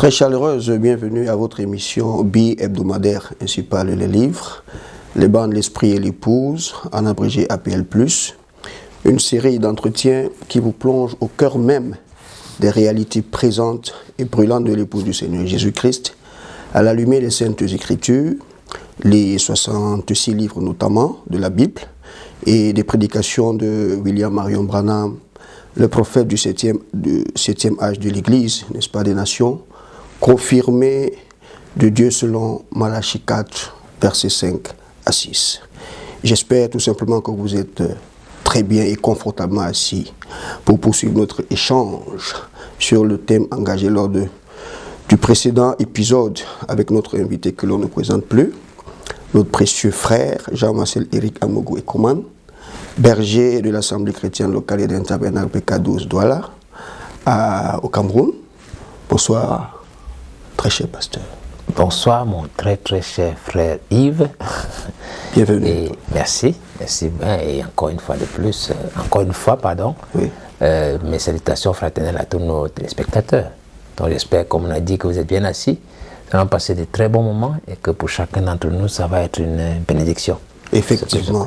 Très chaleureuse bienvenue à votre émission bi-hebdomadaire, ainsi parlent les livres, les bandes L'Esprit et l'Épouse, en abrégé APL+, une série d'entretiens qui vous plonge au cœur même des réalités présentes et brûlantes de l'épouse du Seigneur Jésus-Christ, à la lumière des Saintes Écritures, les 66 livres notamment de la Bible, et des prédications de William Marion Branham, le prophète du 7e âge de l'Église, n'est-ce pas, des nations, confirmé de Dieu selon Malachie 4, versets 5 à 6. J'espère tout simplement que vous êtes très bien et confortablement assis pour poursuivre notre échange sur le thème engagé lors du précédent épisode avec notre invité que l'on ne présente plus, notre précieux frère Jean-Marcel Éric Amogo Ekoman, berger de l'Assemblée chrétienne locale et d'un tabernacle PK12 Douala au Cameroun. Bonsoir, très cher pasteur. Bonsoir, mon très cher frère Yves. Bienvenue. Et merci bien. Et encore une fois, oui. Mes salutations fraternelles à tous nos téléspectateurs. Donc j'espère, comme on a dit, que vous êtes bien assis. Nous allons passer de très bons moments et que pour chacun d'entre nous, ça va être une bénédiction. Effectivement,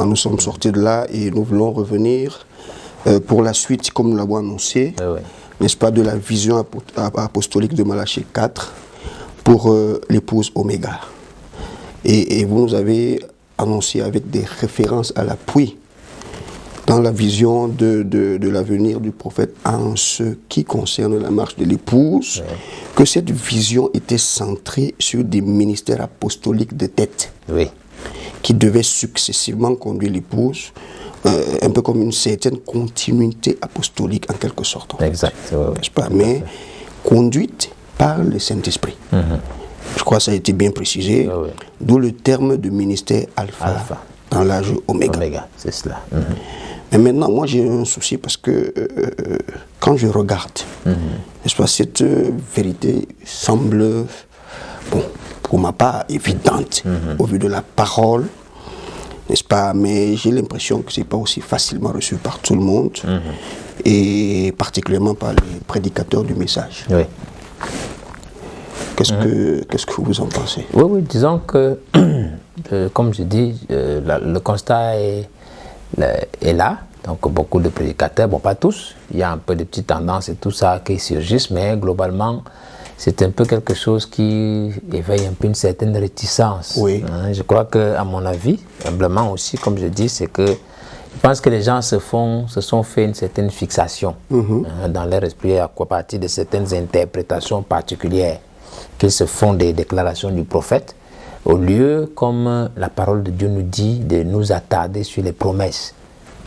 nous sommes sortis de là et nous voulons revenir pour la suite, comme nous l'avons annoncé, n'est-ce pas, de la vision apostolique de Malachie 4 pour l'épouse Oméga. Et vous nous avez annoncé avec des références à l'appui dans la vision de l'avenir du prophète en ce qui concerne la marche de l'épouse, que cette vision était centrée sur des ministères apostoliques de tête. Oui. Qui devait successivement conduire l'épouse, un peu comme une certaine continuité apostolique en quelque sorte. Exact. N'est-ce pas? Mais conduite par le Saint-Esprit. Je crois que ça a été bien précisé, d'où le terme de ministère alpha. Dans l'âge oméga. C'est cela. Mais maintenant, moi j'ai un souci parce que quand je regarde, n'est-ce pas, cette vérité semble, bon, pour ma part, évidente au vu de la parole, n'est-ce pas? Mais j'ai l'impression que ce n'est pas aussi facilement reçu par tout le monde, et particulièrement par les prédicateurs du message. Oui. Qu'est-ce que vous en pensez? Oui, disons que, comme je dis, le constat est là. Donc beaucoup de prédicateurs, bon pas tous, il y a un peu de petites tendances et tout ça qui surgissent, mais globalement, c'est un peu quelque chose qui éveille un peu une certaine réticence. Oui. Je crois qu'à mon avis, humblement aussi, comme je dis, c'est que je pense que les gens se sont fait une certaine fixation dans leur esprit à partir de certaines interprétations particulières qu'ils se font des déclarations du prophète, au lieu, comme la parole de Dieu nous dit, de nous attarder sur les promesses.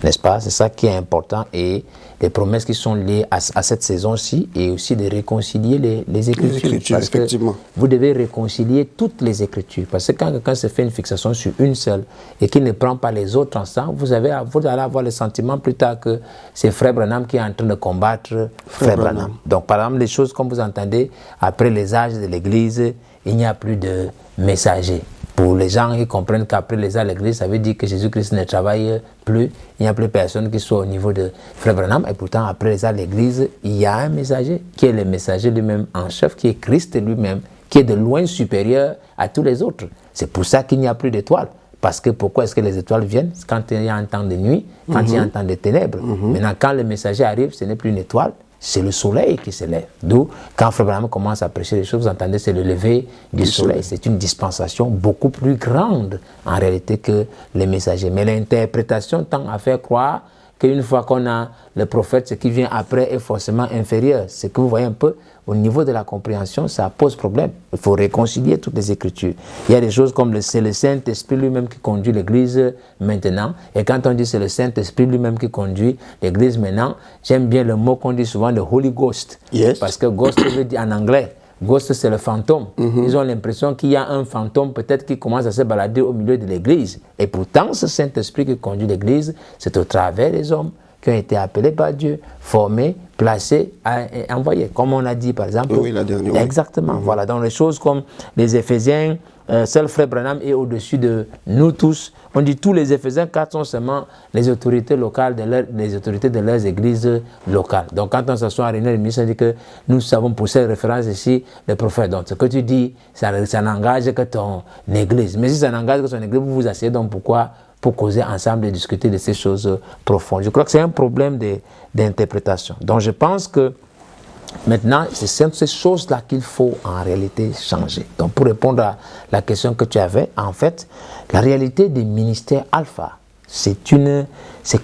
N'est-ce pas? C'est ça qui est important, et les promesses qui sont liées à cette saison-ci, et aussi de réconcilier les Écritures. Parce effectivement. Que vous devez réconcilier toutes les Écritures. Parce que quand quelqu'un se fait une fixation sur une seule et qu'il ne prend pas les autres ensemble, vous allez avoir le sentiment plus tard que c'est Frère Branham qui est en train de combattre Frère Branham. Donc par exemple, les choses comme vous entendez, après les âges de l'Église, il n'y a plus de messagers. Pour les gens qui comprennent qu'après les âges de l'Église, ça veut dire que Jésus-Christ ne travaille plus, il n'y a plus personne qui soit au niveau de Frère Branham, et pourtant après les âges de l'Église, il y a un messager, qui est le messager lui-même en chef, qui est Christ lui-même, qui est de loin supérieur à tous les autres. C'est pour ça qu'il n'y a plus d'étoiles. Parce que pourquoi est-ce que les étoiles viennent? Quand il y a un temps de nuit, quand il y a un temps de ténèbres. Maintenant, quand le messager arrive, ce n'est plus une étoile, c'est le soleil qui se lève. D'où, quand Frère Branham commence à prêcher les choses, vous entendez, c'est le lever du soleil. C'est une dispensation beaucoup plus grande, en réalité, que les messagers. Mais l'interprétation tend à faire croire qu'une fois qu'on a le prophète, ce qui vient après est forcément inférieur. C'est que vous voyez un peu, au niveau de la compréhension, ça pose problème. Il faut réconcilier toutes les Écritures. Il y a des choses comme c'est le Saint-Esprit lui-même qui conduit l'Église maintenant. Et quand on dit c'est le Saint-Esprit lui-même qui conduit l'Église maintenant, j'aime bien le mot qu'on dit souvent, le Holy Ghost. Yes. Parce que Ghost veut dire en anglais. Ghost, c'est le fantôme. Ils ont l'impression qu'il y a un fantôme peut-être qui commence à se balader au milieu de l'Église. Et pourtant, ce Saint-Esprit qui conduit l'Église, c'est au travers des hommes qui ont été appelés par Dieu, formés, placés et envoyés. Comme on a dit, par exemple. Oui, la dernière. Exactement. Voilà. Dans les choses comme les Éphésiens seul frère Branham est au-dessus de nous tous. On dit tous les Éphésiens 4 sont seulement les autorités locales, les autorités de leurs églises locales. Donc quand on s'assoit à réunion, le ministre dit que nous savons pour cette référence ici les prophètes. Donc ce que tu dis, ça n'engage que ton église. Mais si ça n'engage que ton église, vous vous asseyez donc pourquoi? Pour causer ensemble et discuter de ces choses profondes. Je crois que c'est un problème d'interprétation. Donc je pense que maintenant, c'est ces choses-là qu'il faut en réalité changer. Donc pour répondre à la question que tu avais, en fait, la réalité des ministères alpha, c'est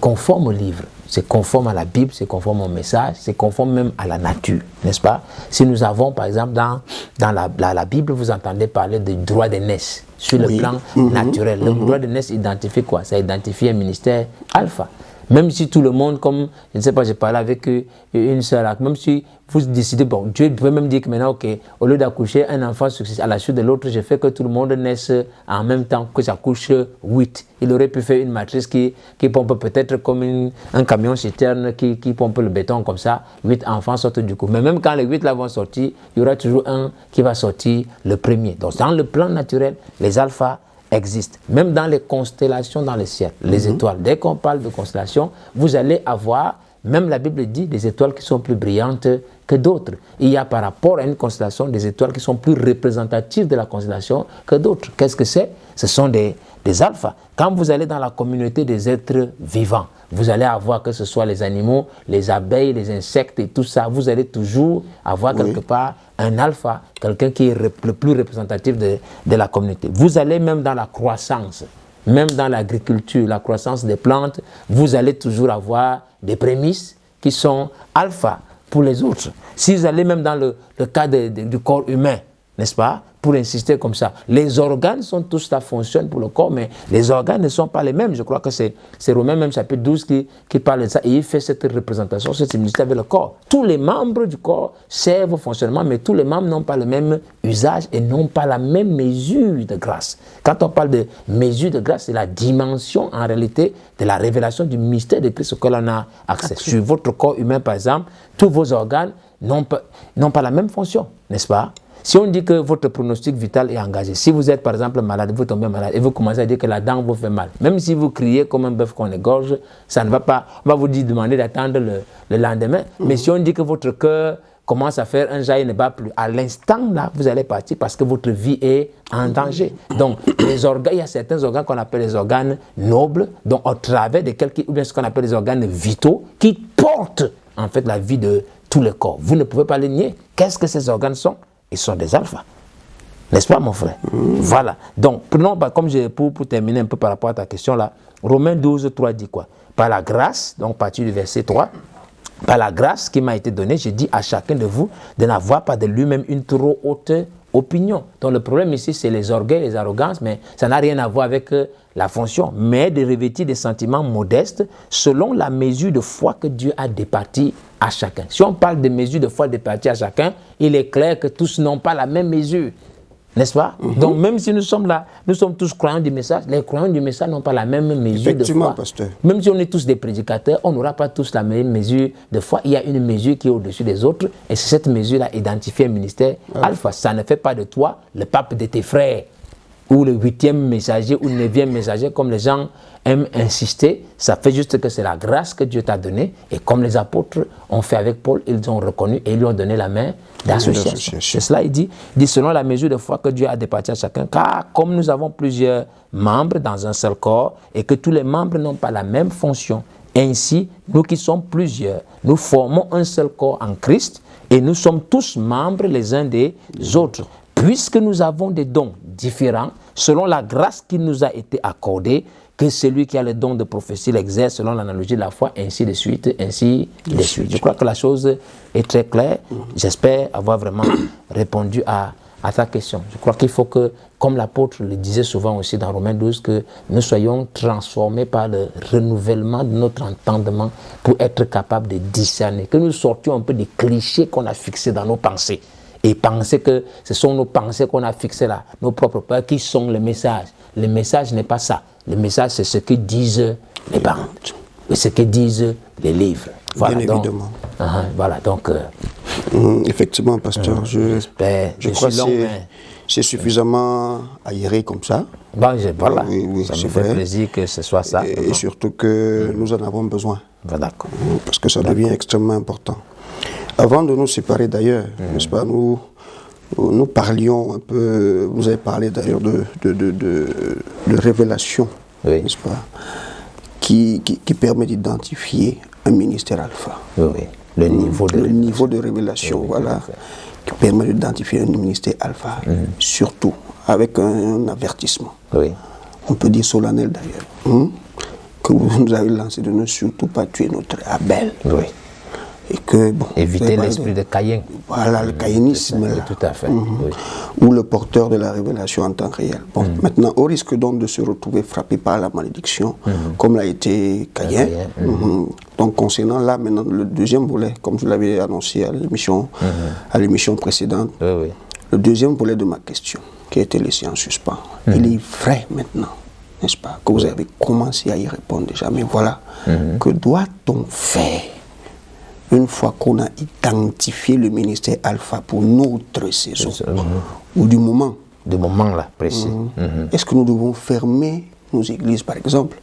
conforme au livre, c'est conforme à la Bible, c'est conforme au message, c'est conforme même à la nature, n'est-ce pas? Si nous avons, par exemple, dans la Bible, vous entendez parler du droit d'aînesse sur le plan naturel. Le droit d'aînesse identifie quoi? Ça identifie un ministère alpha. Même si tout le monde, comme, je ne sais pas, j'ai parlé avec une sœur, même si vous décidez, bon, Dieu peut même dire que maintenant, ok, au lieu d'accoucher un enfant à la suite de l'autre, je fais que tout le monde naisse en même temps, que ça couche 8. Il aurait pu faire une matrice qui pompe peut-être comme un camion citerne qui pompe le béton comme ça, 8 enfants sortent du coup. Mais même quand les 8 là vont sortir, il y aura toujours un qui va sortir le premier. Donc dans le plan naturel, les alphas existe. Même dans les constellations dans le ciel, les étoiles. Dès qu'on parle de constellations, vous allez avoir, même la Bible dit, des étoiles qui sont plus brillantes que d'autres. Il y a par rapport à une constellation des étoiles qui sont plus représentatives de la constellation que d'autres. Qu'est-ce que c'est? Ce sont des alphas. Quand vous allez dans la communauté des êtres vivants, vous allez avoir, que ce soit les animaux, les abeilles, les insectes et tout ça, vous allez toujours avoir quelque part un alpha, quelqu'un qui est le plus représentatif de la communauté. Vous allez même dans la croissance, même dans l'agriculture, la croissance des plantes, vous allez toujours avoir des prémices qui sont alpha pour les autres. Si vous allez même dans le cas du corps humain, n'est-ce pas? Pour insister comme ça. Les organes sont tous là, fonctionnent pour le corps, mais les organes ne sont pas les mêmes. Je crois que c'est Romains même chapitre 12 qui parle de ça. Et il fait cette représentation, cette similitude avec le corps. Tous les membres du corps servent au fonctionnement, mais tous les membres n'ont pas le même usage et n'ont pas la même mesure de grâce. Quand on parle de mesure de grâce, c'est la dimension en réalité de la révélation du mystère de Christ auquel on a accès. Sur votre corps humain, par exemple, tous vos organes n'ont pas la même fonction, n'est-ce pas? Si on dit que votre pronostic vital est engagé, si vous êtes par exemple malade, vous tombez malade et vous commencez à dire que la dent vous fait mal, même si vous criez comme un bœuf qu'on égorge, ça ne va pas, on va vous demander d'attendre le lendemain. Mais si on dit que votre cœur commence à faire un jaillit ne bat plus, à l'instant là, vous allez partir parce que votre vie est en danger. Donc, les organes, il y a certains organes qu'on appelle les organes nobles, donc au travers desquels, ou bien ce qu'on appelle les organes vitaux, qui portent en fait la vie de tout le corps. Vous ne pouvez pas les nier. Qu'est-ce que ces organes sont? Ils sont des alphas. N'est-ce pas, mon frère? Voilà. Donc, prenons, comme pour terminer un peu par rapport à ta question là, Romains 12, 3 dit quoi? Par la grâce, donc à partir du verset 3, par la grâce qui m'a été donnée, je dis à chacun de vous de n'avoir pas de lui-même une trop haute opinion. Donc le problème ici, c'est les orgueils, les arrogances, mais ça n'a rien à voir avec la fonction, mais de revêtir des sentiments modestes selon la mesure de foi que Dieu a départie à chacun. Si on parle de mesure de foi départie à chacun, il est clair que tous n'ont pas la même mesure. N'est-ce pas? Donc même si nous sommes là, nous sommes tous croyants du message, les croyants du message n'ont pas la même mesure de foi. Pasteur. Même si on est tous des prédicateurs, on n'aura pas tous la même mesure de foi. Il y a une mesure qui est au-dessus des autres et c'est cette mesure-là identifie un ministère alpha. Ça ne fait pas de toi le pape de tes frères ou le 8e messager ou le 9e messager comme les gens aiment insister. Ça fait juste que c'est la grâce que Dieu t'a donnée et comme les apôtres ont fait avec Paul, ils ont reconnu et ils lui ont donné la main d'association. C'est cela, il dit selon la mesure de foi que Dieu a départie à chacun, car comme nous avons plusieurs membres dans un seul corps et que tous les membres n'ont pas la même fonction, ainsi, nous qui sommes plusieurs, nous formons un seul corps en Christ et nous sommes tous membres les uns des autres. Puisque nous avons des dons différents, selon la grâce qui nous a été accordée, que celui qui a le don de prophétie l'exerce selon l'analogie de la foi, ainsi de suite, ainsi de suite. Je crois que la chose est très claire. J'espère avoir vraiment répondu à ta question. Je crois qu'il faut que, comme l'apôtre le disait souvent aussi dans Romains 12, que nous soyons transformés par le renouvellement de notre entendement pour être capables de discerner, que nous sortions un peu des clichés qu'on a fixés dans nos pensées. Et penser que ce sont nos pensées qu'on a fixées là, nos propres peurs, qui sont les messages. Le message n'est pas ça. Le message, c'est ce que disent les parents. Et ce que disent les livres. Voilà, bien donc, évidemment. Voilà, donc... effectivement, pasteur, je suis crois long, C'est suffisamment aéré comme ça. Bon, voilà, Oui, ça me c'est fait vrai. plaisir que ce soit ça. Et surtout que nous en avons besoin. D'accord. Parce que ça devient extrêmement important. Avant de nous séparer d'ailleurs, n'est-ce pas, nous parlions un peu, vous avez parlé d'ailleurs de révélation, Oui. n'est-ce pas, qui permet d'identifier un ministère alpha. Oui. Le niveau de Le niveau de révélation, voilà, qui permet d'identifier un ministère alpha, surtout avec un avertissement. Oui. On peut dire solennel d'ailleurs, que vous nous avez lancé de ne surtout pas tuer notre Abel. Oui. Et que, bon, Éviter l'esprit de Caïn. Voilà, le caïnisme, Oui, là. tout à fait. Oui. Ou le porteur de la révélation en temps réel. Bon, maintenant, au risque donc de se retrouver frappé par la malédiction, comme l'a été Caïn. Donc, concernant là, maintenant, le deuxième volet, comme je l'avais annoncé à l'émission précédente, Oui, oui. le deuxième volet de ma question, qui a été laissé en suspens, il est vrai maintenant, n'est-ce pas, que vous avez commencé à y répondre déjà, mais voilà, que doit-on faire une fois qu'on a identifié le ministère alpha pour notre saison, ou du moment? Du moment là, précis. Est-ce que nous devons fermer nos églises, par exemple,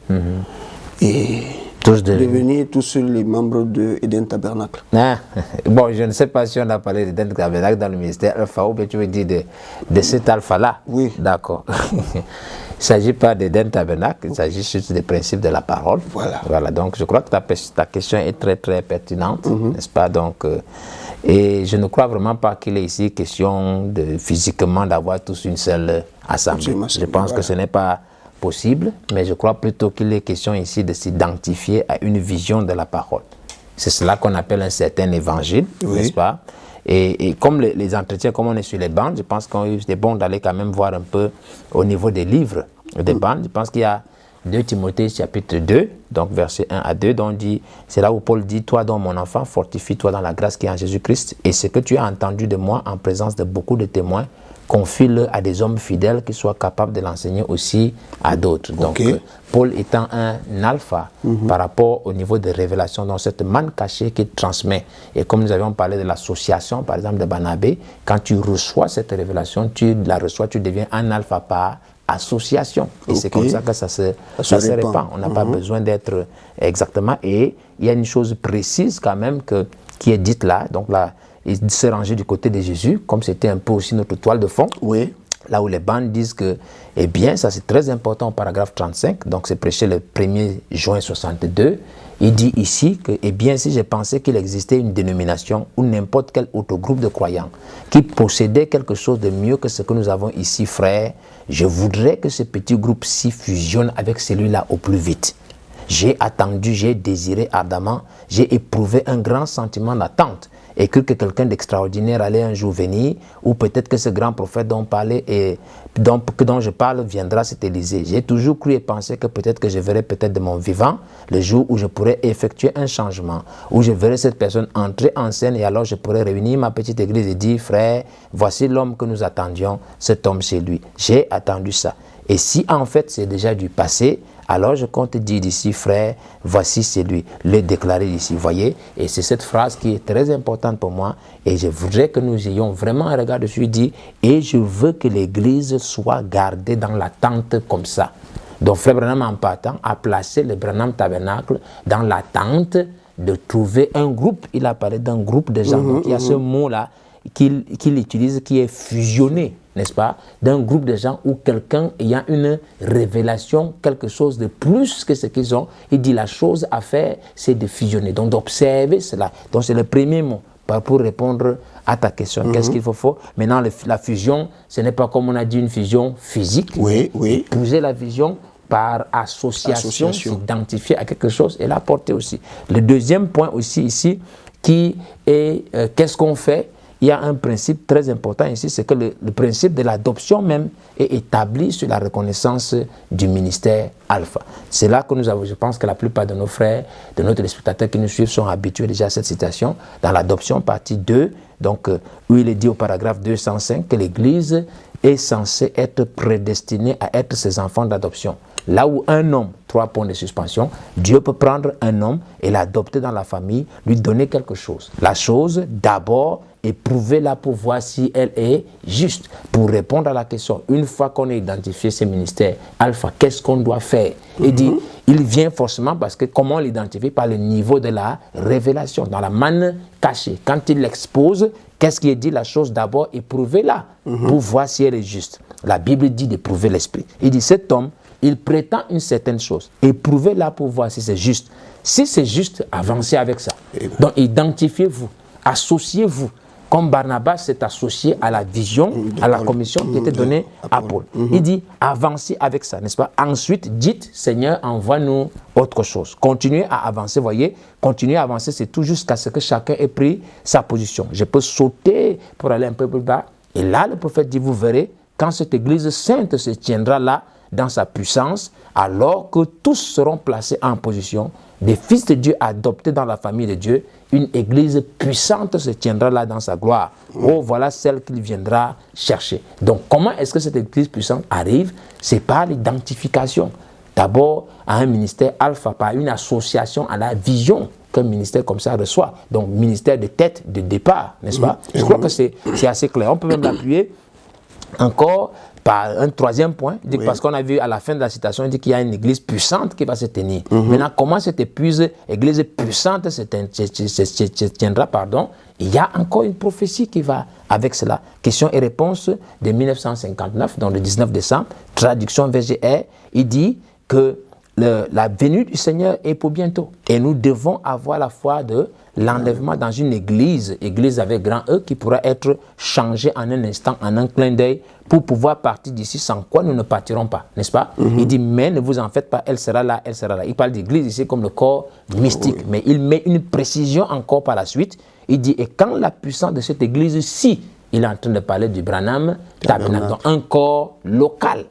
et Tous devenir tous les membres de Eden Tabernacle? Ah, bon, je ne sais pas si on a parlé d'Eden Tabernacle dans le ministère Alpha, ou bien tu veux dire de cet Alpha-là. Oui. D'accord. Il ne s'agit pas d'Eden Tabernacle, il s'agit juste des principes de la parole. Voilà. Donc, je crois que ta question est très, très pertinente, n'est-ce pas? Donc, et je ne crois vraiment pas qu'il est ici question de physiquement d'avoir tous une seule assemblée. Je pense que ce n'est pas possible, mais je crois plutôt qu'il est question ici de s'identifier à une vision de la parole. C'est cela qu'on appelle un certain évangile, n'est-ce pas? Et comme les entretiens, comme on est sur les bandes, je pense qu'il est bon d'aller quand même voir un peu au niveau des livres, des bandes. Je pense qu'il y a 2 Timothée chapitre 2, donc versets 1 à 2, dont dit, c'est là où Paul dit, toi donc mon enfant, fortifie-toi dans la grâce qui est en Jésus-Christ, et ce que tu as entendu de moi en présence de beaucoup de témoins, confie-le à des hommes fidèles qui soient capables de l'enseigner aussi à d'autres. Donc, Paul étant un alpha par rapport au niveau de révélation, dans cette manne cachée qu'il transmet. Et comme nous avions parlé de l'association, par exemple, de Barnabé, quand tu reçois cette révélation, tu la reçois, tu deviens un alpha par association. Et c'est comme ça que ça se répand. On n'a pas besoin d'être exactement. Et il y a une chose précise quand même qui est dite là. Donc là, il s'est rangé du côté de Jésus, comme c'était un peu aussi notre toile de fond. Oui. Là où les bandes disent que, eh bien, ça c'est très important au paragraphe 35, donc c'est prêché le 1er juin 62. Il dit ici que, eh bien, si j'ai pensé qu'il existait une dénomination ou n'importe quel autre groupe de croyants qui possédait quelque chose de mieux que ce que nous avons ici, frères, je voudrais que ce petit groupe-ci fusionne avec celui-là au plus vite. J'ai attendu, j'ai désiré ardemment, j'ai éprouvé un grand sentiment d'attente et cru que quelqu'un d'extraordinaire allait un jour venir, ou peut-être que ce grand prophète dont je parle viendra, c'est Élisée. J'ai toujours cru et pensé que peut-être que je verrai peut-être de mon vivant le jour où je pourrais effectuer un changement, où je verrai cette personne entrer en scène et alors je pourrais réunir ma petite église et dire, frère, voici l'homme que nous attendions, cet homme c'est lui. J'ai attendu ça. Et si en fait c'est déjà du passé, alors je compte dire d'ici, frère, voici c'est lui, le déclaré d'ici, voyez. Et c'est cette phrase qui est très importante pour moi. Et je voudrais que nous ayons vraiment un regard dessus, dit, et je veux que l'église soit gardée dans l'attente comme ça. Donc Frère Branham, en partant, a placé le Branham Tabernacle dans l'attente de trouver un groupe. Il a parlé d'un groupe de gens. Donc il y a ce mot-là qu'il utilise qui est fusionné, n'est-ce pas, d'un groupe de gens où quelqu'un ayant une révélation, quelque chose de plus que ce qu'ils ont, il dit la chose à faire, c'est de fusionner. Donc d'observer cela. Donc c'est le premier mot pour répondre à ta question. Qu'est-ce qu'il faut? Maintenant, la fusion, ce n'est pas comme on a dit une fusion physique. Oui. Épouser la vision par association. S'identifier à quelque chose et l'apporter aussi. Le deuxième point aussi ici, qui est qu'est-ce qu'on fait? Il y a un principe très important ici, c'est que le principe de l'adoption même est établi sur la reconnaissance du ministère alpha. C'est là que nous avons, je pense que la plupart de nos frères, de nos téléspectateurs qui nous suivent sont habitués déjà à cette citation, dans l'adoption partie 2, donc où il est dit au paragraphe 205 que l'Église est censée être prédestinée à être ses enfants d'adoption. Là où un homme, 3 points de suspension, Dieu peut prendre un homme et l'adopter dans la famille, lui donner quelque chose. La chose, d'abord, éprouvez-la pour voir si elle est juste. Pour répondre à la question, une fois qu'on a identifié ces ministères alpha, qu'est-ce qu'on doit faire? Il dit, il vient forcément parce que comment l'identifier? Par le niveau de la révélation, dans la manne cachée. Quand il l'expose, qu'est-ce qui est dit? La chose d'abord, éprouvez-la pour voir si elle est juste. La Bible dit d'éprouver l'esprit. Il dit, cet homme, il prétend une certaine chose. Éprouvez-la pour voir si c'est juste. Si c'est juste, avancez avec ça. Donc, identifiez-vous, associez-vous. Comme Barnabas s'est associé à la vision, à la commission qui était donnée à Paul. Il dit, avancez avec ça, n'est-ce pas? Ensuite, dites, Seigneur, envoie-nous autre chose. Continuez à avancer, voyez. Continuez à avancer, c'est tout jusqu'à ce que chacun ait pris sa position. Je peux sauter pour aller un peu plus bas. Et là, le prophète dit, vous verrez, quand cette église sainte se tiendra là, dans sa puissance, alors que tous seront placés en position, des fils de Dieu adoptés dans la famille de Dieu, une église puissante se tiendra là dans sa gloire. Oh, voilà celle qu'il viendra chercher. Donc, comment est-ce que cette église puissante arrive? C'est par l'identification. D'abord, à un ministère alpha, par une association à la vision qu'un ministère comme ça reçoit. Donc, ministère de tête, de départ, n'est-ce pas? Je crois que c'est assez clair. On peut même l'appuyer encore par un troisième point, parce qu'on a vu à la fin de la citation, il dit qu'il y a une église puissante qui va se tenir. Maintenant, comment cette église puissante se tiendra, il y a encore une prophétie qui va avec cela. Question et réponse de 1959, donc le 19 décembre, traduction VGR, il dit que la venue du Seigneur est pour bientôt. Et nous devons avoir la foi de l'enlèvement dans une église avec grand E, qui pourra être changée en un instant, en un clin d'œil, pour pouvoir partir d'ici, sans quoi nous ne partirons pas, n'est-ce pas? Il dit, mais ne vous en faites pas, elle sera là, elle sera là. Il parle d'église ici comme le corps mystique, mais il met une précision encore par la suite. Il dit, et quand la puissance de cette église-ci, il est en train de parler du Branham Tabernacle, donc un corps local.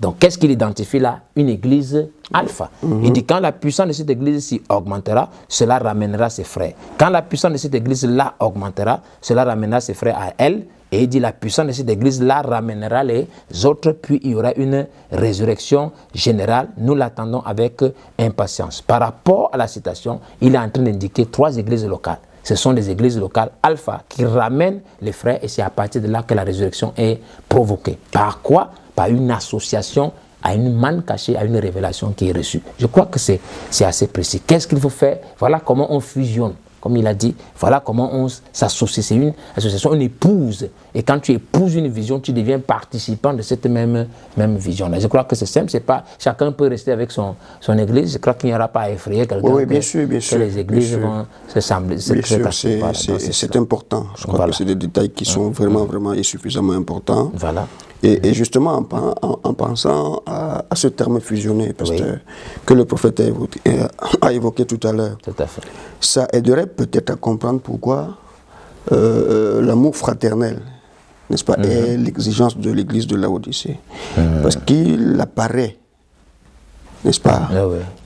Donc, qu'est-ce qu'il identifie là? Une église alpha. Il dit, quand la puissance de cette église-ci augmentera, cela ramènera ses frères. Quand la puissance de cette église-là augmentera, cela ramènera ses frères à elle. Et il dit, la puissance de cette église-là ramènera les autres, puis il y aura une résurrection générale. Nous l'attendons avec impatience. Par rapport à la citation, il est en train d'indiquer 3 églises locales. Ce sont des églises locales alpha qui ramènent les frères, et c'est à partir de là que la résurrection est provoquée. Par quoi? Par une association à une manne cachée, à une révélation qui est reçue. Je crois que c'est assez précis. Qu'est-ce qu'il faut faire? Voilà comment on fusionne. Comme il a dit, voilà comment on s'associe. C'est une association, une épouse. Et quand tu épouses une vision, tu deviens participant de cette même vision-là. Je crois que c'est simple, c'est pas, chacun peut rester avec son église. Je crois qu'il n'y aura pas à effrayer quelqu'un que les églises vont se sembler. Bien sûr, c'est important. Je crois que c'est des détails qui sont vraiment et suffisamment importants. Voilà. Et justement, en pensant à ce terme fusionné, parce que le prophète a évoqué tout à l'heure, ça aiderait peut-être à comprendre pourquoi l'amour fraternel, n'est-ce pas, est l'exigence de l'église de Laodicée. Parce qu'il apparaît, n'est-ce pas,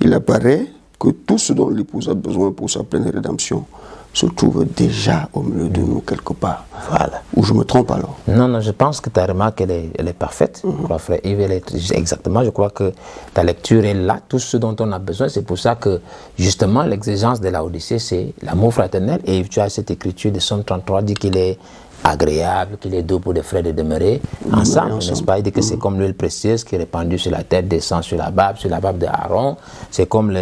il apparaît que tout ce dont l'épouse a besoin pour sa pleine rédemption se trouve déjà au milieu de nous quelque part. Voilà. Ou je me trompe alors? Non, je pense que ta remarque, elle est parfaite. Je crois, frère Yves, exactement, je crois que ta lecture est là, tout ce dont on a besoin. C'est pour ça que, justement, l'exigence de l'Odyssée, c'est l'amour fraternel. Et tu as cette écriture de Somme 33, dit qu'il est agréable, qu'il est doux pour des frères de demeurer ensemble, n'est-ce pas? Il dit que c'est comme l'huile précieuse qui est répandue sur la tête, descend sur la barbe de Aaron. C'est comme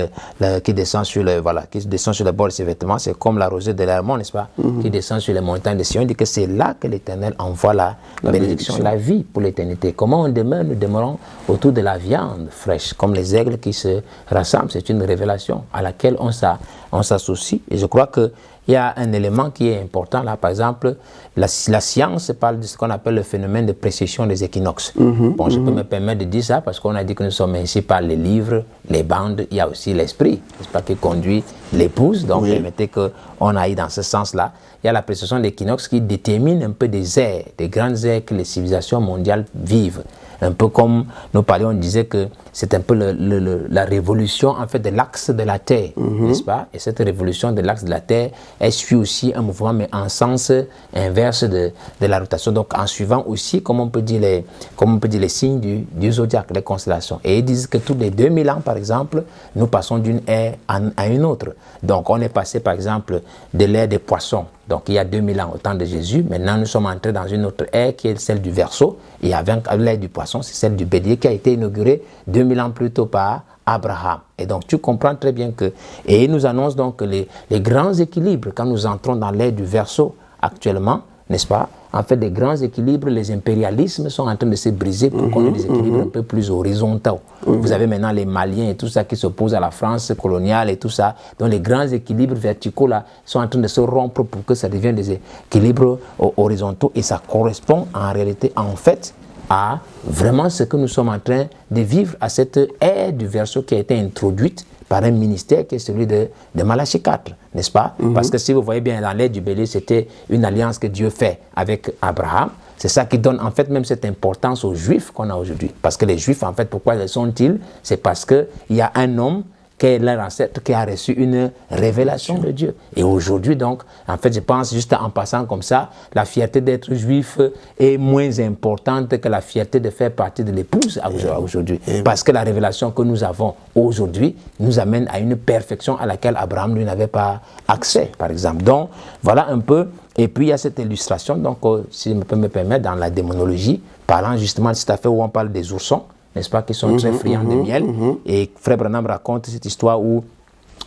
qui descend sur le bord de ses vêtements. C'est comme la rosée de l'Hermon, n'est-ce pas? Qui descend sur les montagnes de Sion. Il dit que c'est là que l'Éternel envoie la bénédiction, la vie pour l'éternité. Comment on demeure? Nous demeurons autour de la viande fraîche, comme les aigles qui se rassemblent. C'est une révélation à laquelle on s'associe. Et je crois que il y a un élément qui est important là, par exemple, la science parle de ce qu'on appelle le phénomène de précession des équinoxes. Je peux me permettre de dire ça parce qu'on a dit que nous sommes ainsi par les livres, les bandes, il y a aussi l'esprit, n'est-ce pas, qui conduit l'épouse. Donc, permettez qu'on aille dans ce sens-là. Il y a la précession de l'équinoxe qui détermine un peu des ères, des grandes ères que les civilisations mondiales vivent. Un peu comme nous parlions, on disait que c'est un peu la révolution en fait de l'axe de la Terre, n'est-ce pas? Et cette révolution de l'axe de la Terre, elle suit aussi un mouvement, mais en sens inverse de la rotation. Donc en suivant aussi, comme on peut dire les signes du zodiaque, les constellations. Et ils disent que tous les 2000 ans, par exemple, nous passons d'une ère à une autre. Donc on est passé, par exemple, de l'ère des poissons Donc il y a 2000 ans au temps de Jésus. Maintenant, nous sommes entrés dans une autre ère qui est celle du Verseau. Et avec l'ère du poisson, c'est celle du bélier qui a été inaugurée 2000 ans plus tôt par Abraham. Et donc tu comprends très bien que... Et il nous annonce donc que les grands équilibres, quand nous entrons dans l'ère du Verseau actuellement, n'est-ce pas? En fait, des grands équilibres, les impérialismes sont en train de se briser pour qu'on ait des équilibres un peu plus horizontaux. Vous avez maintenant les Maliens et tout ça qui s'opposent à la France coloniale et tout ça. Donc les grands équilibres verticaux là sont en train de se rompre pour que ça devienne des équilibres horizontaux. Et ça correspond en réalité, en fait, à vraiment ce que nous sommes en train de vivre à cette ère du Verseau qui a été introduite par un ministère qui est celui de Malachie 4, n'est-ce pas? Parce que si vous voyez bien, dans l'ère du bélier, c'était une alliance que Dieu fait avec Abraham. C'est ça qui donne en fait même cette importance aux Juifs qu'on a aujourd'hui. Parce que les Juifs, en fait, pourquoi le sont-ils? C'est parce qu'il y a un homme qui est leur ancêtre, qui a reçu une révélation de Dieu. Et aujourd'hui, donc, en fait, je pense juste en passant comme ça, la fierté d'être juif est moins importante que la fierté de faire partie de l'épouse aujourd'hui. Parce que la révélation que nous avons aujourd'hui nous amène à une perfection à laquelle Abraham, lui, n'avait pas accès, par exemple. Donc, voilà un peu. Et puis, il y a cette illustration, donc, si je peux me permettre, dans la démonologie, parlant justement de cette affaire où on parle des oursons, n'est-ce pas, qui sont très friands de miel. Et Frère Branham raconte cette histoire où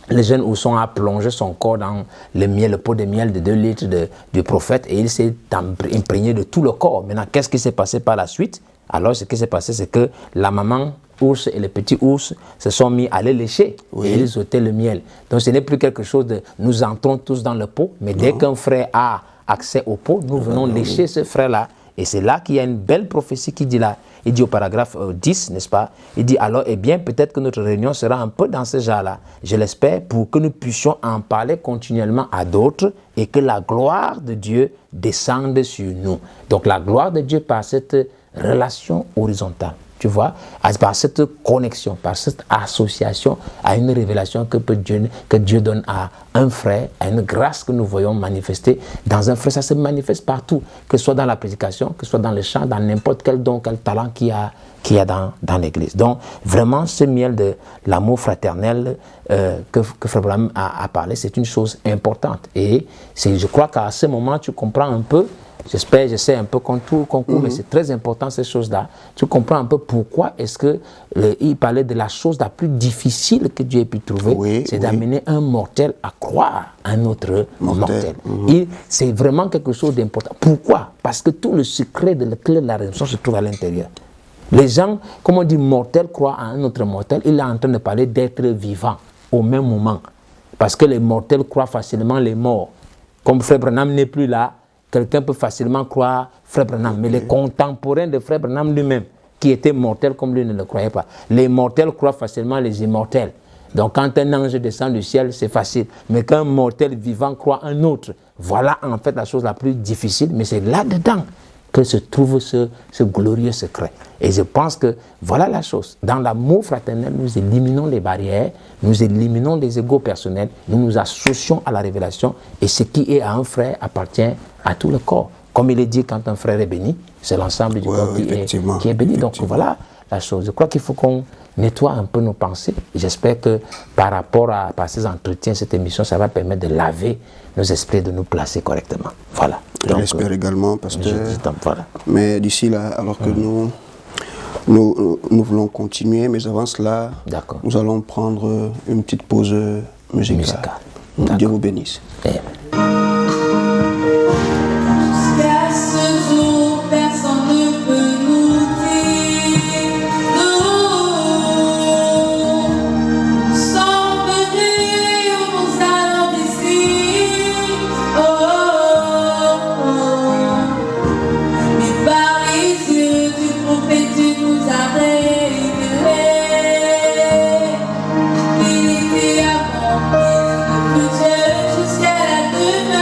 le jeune ourson a plongé son corps dans le miel, le pot de miel de 2 litres du prophète, et il s'est imprégné de tout le corps. Maintenant, qu'est-ce qui s'est passé par la suite? Alors, ce qui s'est passé, c'est que la maman ours et le petit ours se sont mis à les lécher et ils ôtaient le miel. Donc, ce n'est plus quelque chose de nous entrons tous dans le pot, mais dès qu'un frère a accès au pot, nous venons lécher ce frère-là. Et c'est là qu'il y a une belle prophétie qui dit là, il dit au paragraphe 10, n'est-ce pas? Il dit alors, eh bien, peut-être que notre réunion sera un peu dans ce genre-là. Je l'espère pour que nous puissions en parler continuellement à d'autres et que la gloire de Dieu descende sur nous. Donc la gloire de Dieu par cette relation horizontale. Tu vois, par cette connexion, par cette association à une révélation que Dieu donne à un frère, à une grâce que nous voyons manifester dans un frère. Ça se manifeste partout, que ce soit dans la prédication, que ce soit dans le chant, dans n'importe quel don, quel talent qu'il y a dans l'église. Donc, vraiment, ce miel de l'amour fraternel que Frère Branham a parlé, c'est une chose importante. Et je crois qu'à ce moment, tu comprends un peu. J'espère, je sais un peu concours, mais c'est très important ces choses-là. Tu comprends un peu pourquoi est-ce que il parlait de la chose la plus difficile que Dieu ait pu trouver, c'est d'amener un mortel à croire un autre mortel. Et c'est vraiment quelque chose d'important. Pourquoi? Parce que tout le secret de la clé de la rédemption se trouve à l'intérieur. Les gens, comme on dit mortel, croient à un autre mortel. Il est en train de parler d'être vivant au même moment. Parce que les mortels croient facilement les morts. Comme Frère Branham n'est plus là, quelqu'un peut facilement croire Frère Branham, mais les contemporains de Frère Branham lui-même, qui étaient mortels comme lui, ne le croyaient pas. Les mortels croient facilement les immortels. Donc quand un ange descend du ciel, c'est facile. Mais quand un mortel vivant croit un autre, voilà en fait la chose la plus difficile, mais c'est là-dedans que se trouve ce glorieux secret. Et je pense que voilà la chose. Dans l'amour fraternel, nous éliminons les barrières, nous éliminons les égos personnels, nous nous associons à la révélation, et ce qui est à un frère appartient à tout le corps. Comme il est dit, quand un frère est béni, c'est l'ensemble du corps qui est béni. Donc voilà la chose. Je crois qu'il faut qu'on nettoie un peu nos pensées. J'espère que par rapport à ces entretiens, cette émission, ça va permettre de laver nos esprits, de nous placer correctement. Voilà. Je l'espère également, pasteur. Voilà. Mais d'ici là, alors que nous voulons continuer, mais avant cela, nous allons prendre une petite pause musicale. Dieu vous bénisse. Jusqu'à ce jour, personne ne peut nous dire. Nous sommes venus, nous allons d'ici. Mais par les yeux du prophète, tu nous as révélé. Il était avant, il est le futur, jusqu'à la demeure.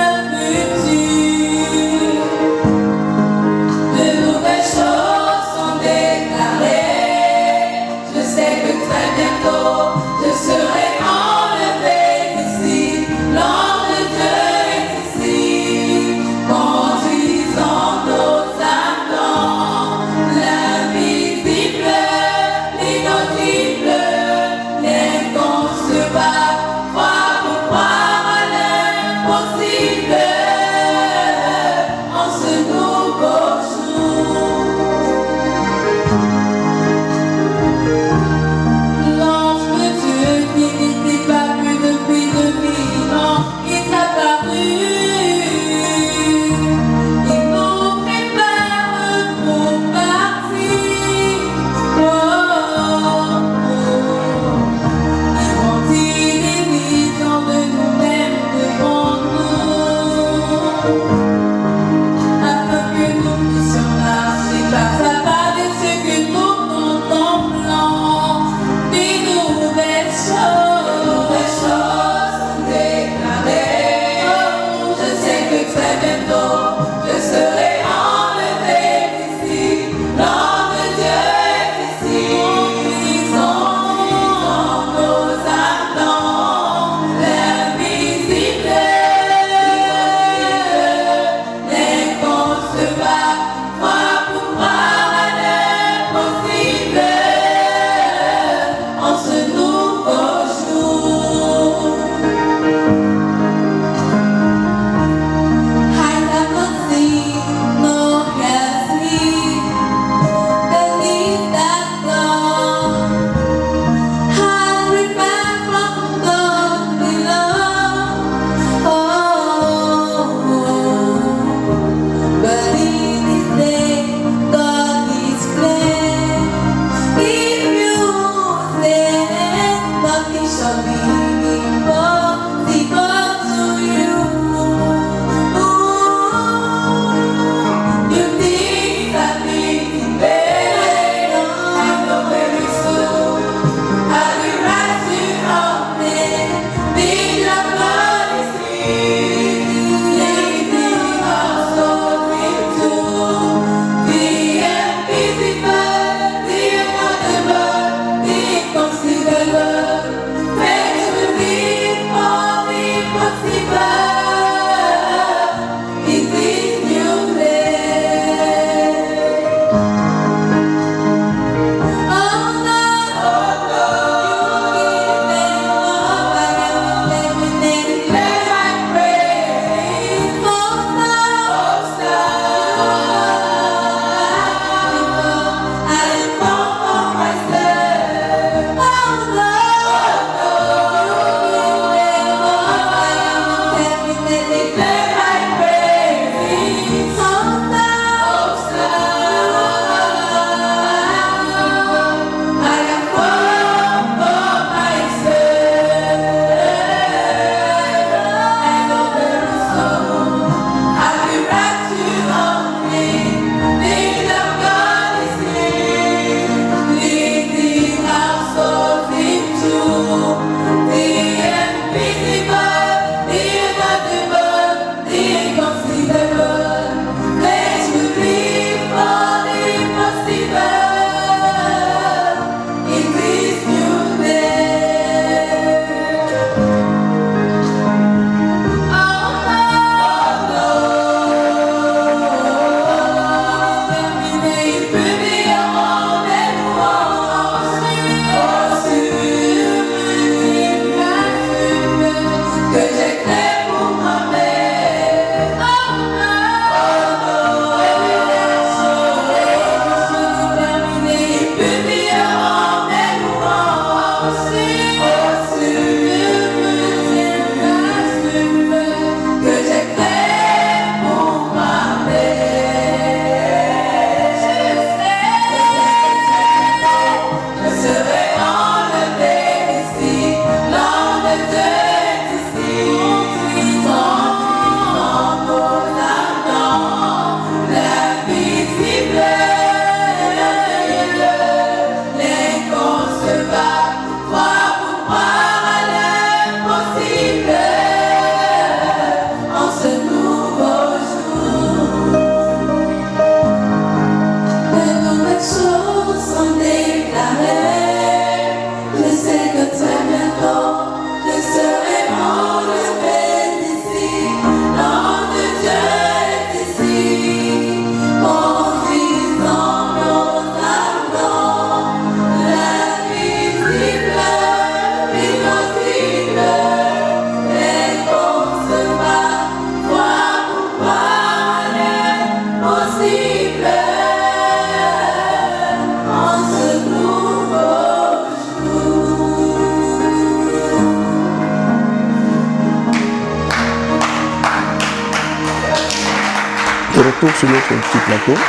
retour sur notre petit plateau.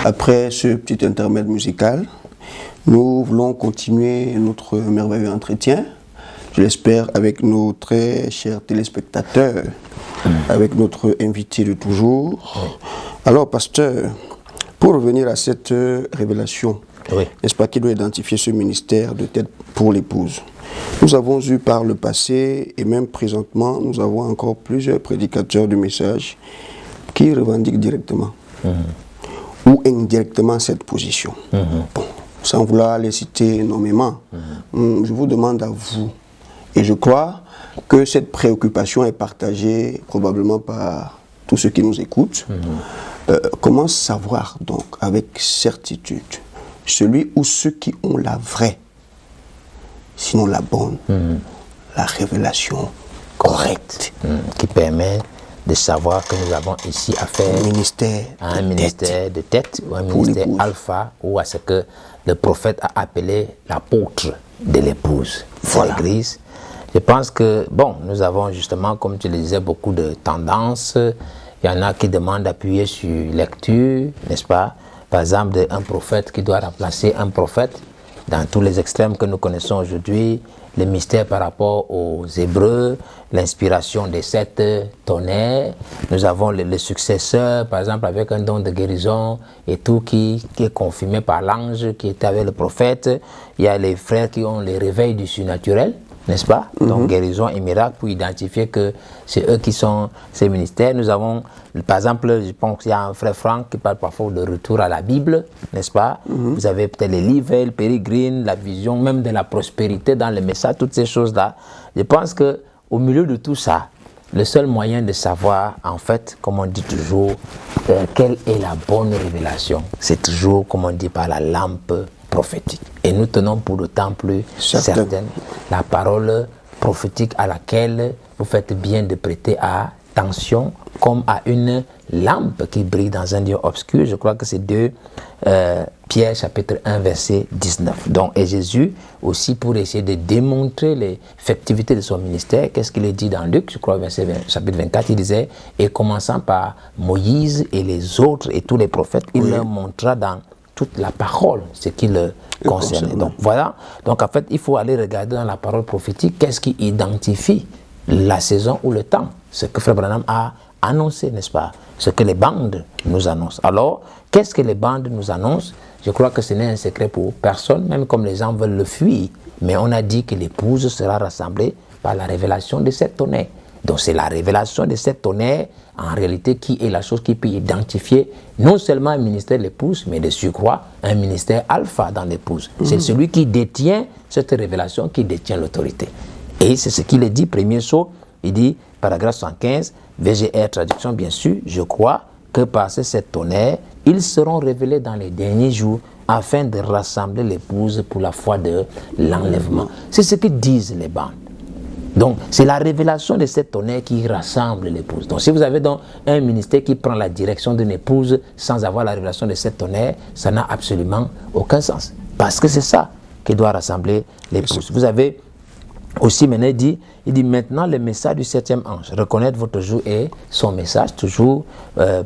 Après ce petit intermède musical, nous voulons continuer notre merveilleux entretien, je l'espère, avec nos très chers téléspectateurs, avec notre invité de toujours. Alors, pasteur, pour revenir à cette révélation, n'est-ce pas, qui doit identifier ce ministère de tête pour l'épouse. Nous avons eu par le passé, et même présentement, nous avons encore plusieurs prédicateurs du message qui revendiquent directement ou indirectement cette position. Bon, sans vouloir les citer nommément, je vous demande à vous, et je crois que cette préoccupation est partagée probablement par tous ceux qui nous écoutent, comment savoir donc avec certitude celui ou ceux qui ont la vraie, sinon la bonne, la révélation correcte, qui permet de savoir que nous avons ici affaire à un ministère de tête ou un ministère alpha, ou à ce que le prophète a appelé l'apôtre de l'épouse de l'Église. Je pense que, bon, nous avons justement, comme tu le disais, beaucoup de tendances. Il y en a qui demandent d'appuyer sur lecture, n'est-ce pas? Par exemple, un prophète qui doit remplacer un prophète. Dans tous les extrêmes que nous connaissons aujourd'hui, le mystère par rapport aux Hébreux, l'inspiration des 7 tonnerres. Nous avons le successeur, par exemple, avec un don de guérison et tout qui est confirmé par l'ange qui était avec le prophète. Il y a les frères qui ont les réveils du surnaturel, n'est-ce pas? Donc guérison et miracle pour identifier que c'est eux qui sont ces ministères. Nous avons, par exemple, je pense qu'il y a un frère Franck qui parle parfois de retour à la Bible, n'est-ce pas? Vous avez peut-être les livres, le pérégrine, la vision, même de la prospérité dans les messages, toutes ces choses-là. Je pense qu'au milieu de tout ça, le seul moyen de savoir, en fait, comme on dit toujours, quelle est la bonne révélation, c'est toujours, comme on dit, par la lampe prophétique. Et nous tenons pour d'autant plus certaine la parole prophétique à laquelle vous faites bien de prêter attention, comme à une lampe qui brille dans un lieu obscur. Je crois que c'est 2 Pierre chapitre 1 verset 19. Donc, et Jésus aussi, pour essayer de démontrer l'effectivité de son ministère, qu'est-ce qu'il est dit dans Luc, je crois chapitre 24, il disait, et commençant par Moïse et les autres et tous les prophètes, il leur montra dans toute la parole, ce qui le concernait. Donc voilà, donc en fait, il faut aller regarder dans la parole prophétique qu'est-ce qui identifie la saison ou le temps, ce que Frère Branham a annoncé, n'est-ce pas? Ce que les bandes nous annoncent. Alors, qu'est-ce que les bandes nous annoncent? Je crois que ce n'est un secret pour personne, même comme les gens veulent le fuir. Mais on a dit que l'épouse sera rassemblée par la révélation de 7 tonnerres. Donc c'est la révélation de 7 tonnerres, en réalité, qui est la chose qui peut identifier non seulement un ministère de l'épouse, mais de surcroît un ministère alpha dans l'épouse. C'est celui qui détient cette révélation, qui détient l'autorité. Et c'est ce qu'il est dit, premier saut, il dit, paragraphe 115, VGR traduction bien sûr, je crois que par ces 7 tonnerres, ils seront révélés dans les derniers jours afin de rassembler l'épouse pour la foi de l'enlèvement. C'est ce que disent les bandes. Donc, c'est la révélation de cette tonnerre qui rassemble l'épouse. Donc, si vous avez donc un ministère qui prend la direction d'une épouse sans avoir la révélation de cette tonnerre, ça n'a absolument aucun sens. Parce que c'est ça qui doit rassembler l'épouse. Vous avez aussi maintenant il dit maintenant le message du 7e ange, reconnaître votre jour et son message, toujours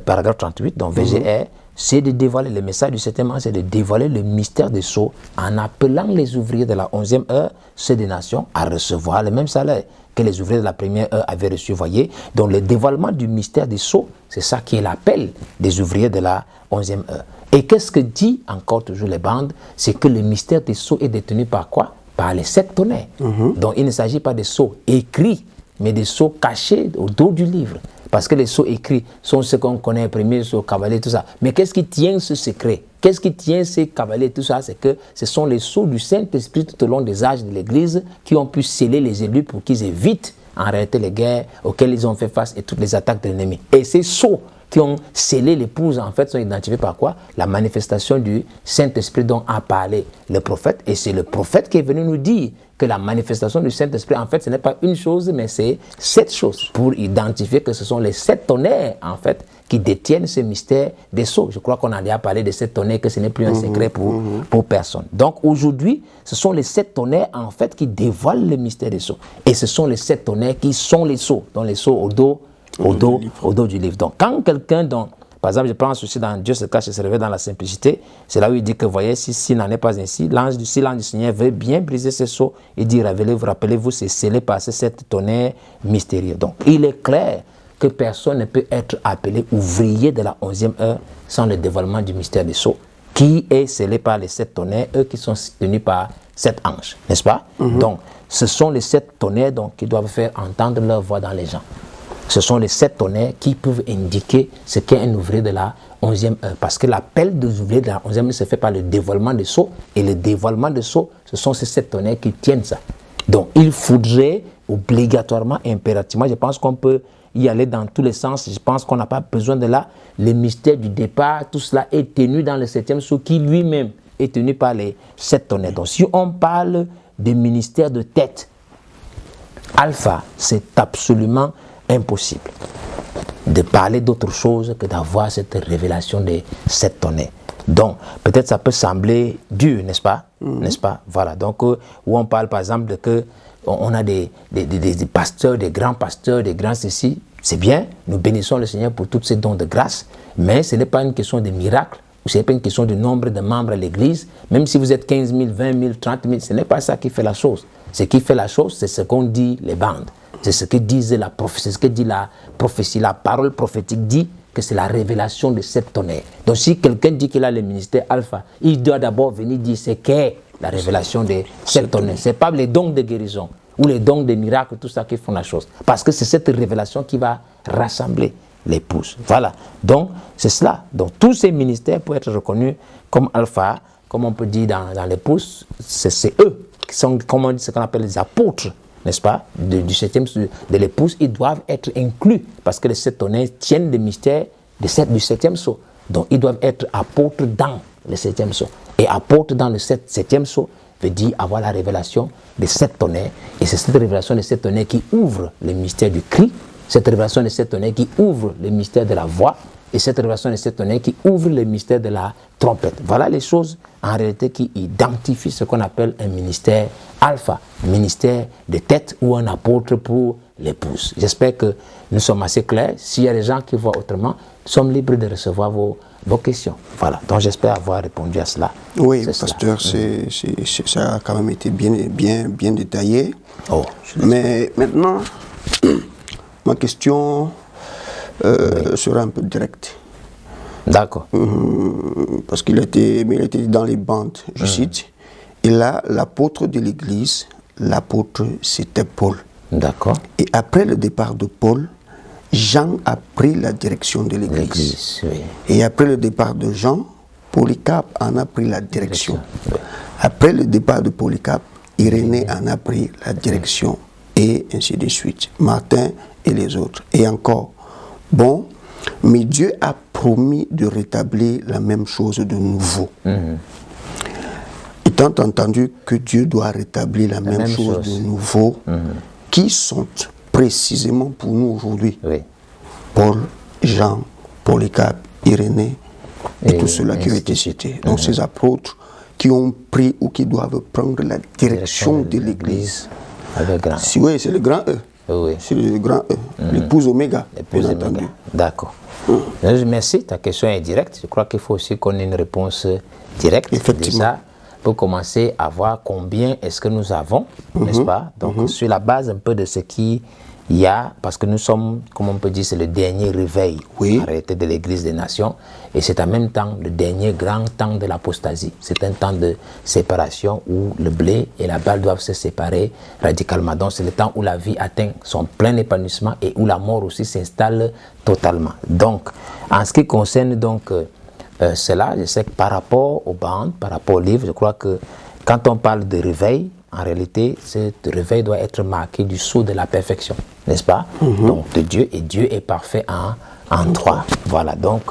paragraphe 38, donc VGR, c'est de dévoiler le message du 7e ange, c'est de dévoiler le mystère des sceaux en appelant les ouvriers de la 11e heure, ceux des nations, à recevoir le même salaire que les ouvriers de la première heure avaient reçu, voyez. Donc le dévoilement du mystère des sceaux, c'est ça qui est l'appel des ouvriers de la 11e heure. Et qu'est-ce que dit encore toujours les bandes? C'est que le mystère des sceaux est détenu par quoi? Par les 7 tonnerres. Donc il ne s'agit pas des sceaux écrits, mais des sceaux cachés au dos du livre. Parce que les sceaux écrits sont ceux qu'on connaît, premier sceau, cavalier, tout ça. Mais qu'est-ce qui tient ce secret? Qu'est-ce qui tient ces cavaliers, tout ça? C'est que ce sont les sceaux du Saint-Esprit tout au long des âges de l'Église qui ont pu sceller les élus pour qu'ils évitent en réalité les guerres auxquelles ils ont fait face et toutes les attaques de l'ennemi. Et ces sceaux qui ont scellé l'épouse, en fait, sont identifiés par quoi? La manifestation du Saint-Esprit dont a parlé le prophète. Et c'est le prophète qui est venu nous dire que la manifestation du Saint-Esprit, en fait, ce n'est pas une chose, mais c'est 7 choses. Pour identifier que ce sont les 7 tonnerres, en fait, qui détiennent ce mystère des sceaux. Je crois qu'on a déjà parlé de 7 tonnerres, que ce n'est plus un secret pour personne. Donc aujourd'hui, ce sont les 7 tonnerres, en fait, qui dévoilent le mystère des sceaux. Et ce sont les 7 tonnerres qui sont les sceaux, donc les sceaux au dos du livre. Donc quand quelqu'un, Par exemple, je pense aussi dans Dieu se cache et se révèle dans la simplicité. C'est là où il dit que, voyez, si n'en est pas ainsi, l'ange du Seigneur veut bien briser ses sceaux. Il dit, rappelez-vous, c'est scellé par ces 7 tonnerres mystérieux. Donc, il est clair que personne ne peut être appelé ouvrier de la 11e heure sans le dévoilement du mystère des sceaux, qui est scellé par les 7 tonnerres, eux qui sont tenus par 7 anges, n'est-ce pas? Donc, ce sont les 7 tonnerres donc, qui doivent faire entendre leur voix dans les gens. Ce sont les 7 tonnerres qui peuvent indiquer ce qu'est un ouvrier de la 11e heure. Parce que l'appel des ouvriers de la 11e heure se fait par le dévoilement des sceaux. Et le dévoilement des sceaux, ce sont ces 7 tonnerres qui tiennent ça. Donc, il faudrait obligatoirement, impérativement, je pense qu'on peut y aller dans tous les sens. Je pense qu'on n'a pas besoin de là. Le mystère du départ, tout cela est tenu dans le 7e sceau qui lui-même est tenu par les 7 tonnerres. Donc, si on parle des ministères de tête, alpha, c'est absolument impossible de parler d'autre chose que d'avoir cette révélation des 7 tonnerres. Donc, peut-être ça peut sembler dur, n'est-ce pas? N'est-ce pas? Voilà. Donc, où on parle par exemple de que on a des pasteurs, des grands ceci, c'est bien, nous bénissons le Seigneur pour tous ces dons de grâce, mais ce n'est pas une question de miracle, ou ce n'est pas une question du nombre de membres à l'église, même si vous êtes 15 000, 20 000, 30 000, ce n'est pas ça qui fait la chose. Ce qui fait la chose, c'est ce qu'on dit les bandes. C'est ce que disent la prophétie, ce que dit la prophétie, la parole prophétique dit que c'est la révélation de 7 tonnerres. Donc si quelqu'un dit qu'il a le ministère alpha, il doit d'abord venir dire ce qu'est la révélation de 7 tonnerres. Ce n'est pas les dons de guérison ou les dons de miracles, tout ça qui font la chose. Parce que c'est cette révélation qui va rassembler l'épouse. Voilà. Donc c'est cela. Donc tous ces ministères peuvent être reconnus comme alpha, comme on peut dire dans l'épouse, c'est eux qui sont, comme on dit, ce qu'on appelle les apôtres, n'est-ce pas, de l'épouse. Ils doivent être inclus parce que les 7 tonnerres tiennent le mystère du 7e sceau. Donc ils doivent être apôtres dans le 7e sceau. Et apôtre dans le 7e sceau veut dire avoir la révélation des 7 tonnerres. Et c'est cette révélation des 7 tonnerres qui ouvre le mystère du cri, cette révélation des 7 tonnerres qui ouvre le mystère de la voix, et cette révélation des 7 tonnerres qui ouvre le mystère de la trompette. Voilà les choses en réalité qui identifient ce qu'on appelle un ministère alpha, un ministère de tête ou un apôtre pour l'épouse. J'espère que nous sommes assez clairs. S'il y a des gens qui voient autrement, nous sommes libres de recevoir vos questions. Voilà, donc j'espère avoir répondu à cela. Oui, pasteur, ça a quand même été bien détaillé. Oh, mais maintenant, ma question sera un peu directe. D'accord. Parce qu'il était dit dans les bandes, je cite, et là, l'apôtre de l'Église, l'apôtre, c'était Paul. D'accord. Et après le départ de Paul, Jean a pris la direction de l'Église. Oui. Et après le départ de Jean, Polycarpe en a pris la direction. Oui. Après le départ de Polycarpe, Irénée en a pris la direction. Et ainsi de suite. Martin et les autres. Et encore. Bon, mais Dieu a promis de rétablir la même chose de nouveau. Étant entendu que Dieu doit rétablir la même chose de nouveau, qui sont précisément pour nous aujourd'hui? Oui. Paul, Jean, Polycarpe, Irénée et tout cela qui ont été cités. Donc ces apôtres qui ont pris ou qui doivent prendre la direction de l'Église. Oui, c'est le grand E. Oui. C'est le grand E. L'épouse Oméga, bien entendu. D'accord. Merci, ta question est directe. Je crois qu'il faut aussi qu'on ait une réponse directe. Effectivement. Déjà, pour commencer à voir combien est-ce que nous avons, n'est-ce pas? Donc, sur la base un peu de ce qu'il y a, parce que nous sommes, comme on peut dire, c'est le dernier réveil en réalité de l'Église des Nations, et c'est en même temps le dernier grand temps de l'apostasie. C'est un temps de séparation où le blé et la balle doivent se séparer radicalement. Donc, c'est le temps où la vie atteint son plein épanouissement et où la mort aussi s'installe totalement. Donc, en ce qui concerne donc cela, je sais que par rapport aux bandes, par rapport au livre, je crois que quand on parle de réveil, en réalité, ce réveil doit être marqué du sceau de la perfection, n'est-ce pas? Donc, de Dieu, et Dieu est parfait en 3. Voilà, donc,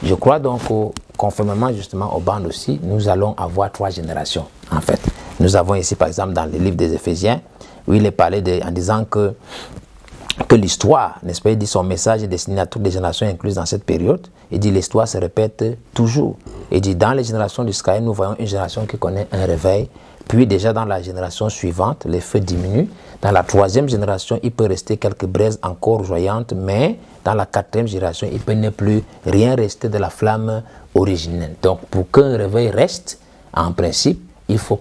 je crois donc, conformément justement aux bandes aussi, nous allons avoir 3 générations, en fait. Nous avons ici, par exemple, dans le livre des Éphésiens, où il est parlé en disant que l'histoire, n'est-ce pas, il dit son message est destiné à toutes les générations incluses dans cette période. Il dit l'histoire se répète toujours. Il dit dans les générations d'Israël, nous voyons une génération qui connaît un réveil Puis déjà dans la génération suivante, les feux diminuent. Dans la troisième génération, il peut rester quelques braises encore joyantes, mais dans la quatrième génération, il peut ne plus rien rester de la flamme originelle. Donc pour qu'un réveil reste, en principe, il faut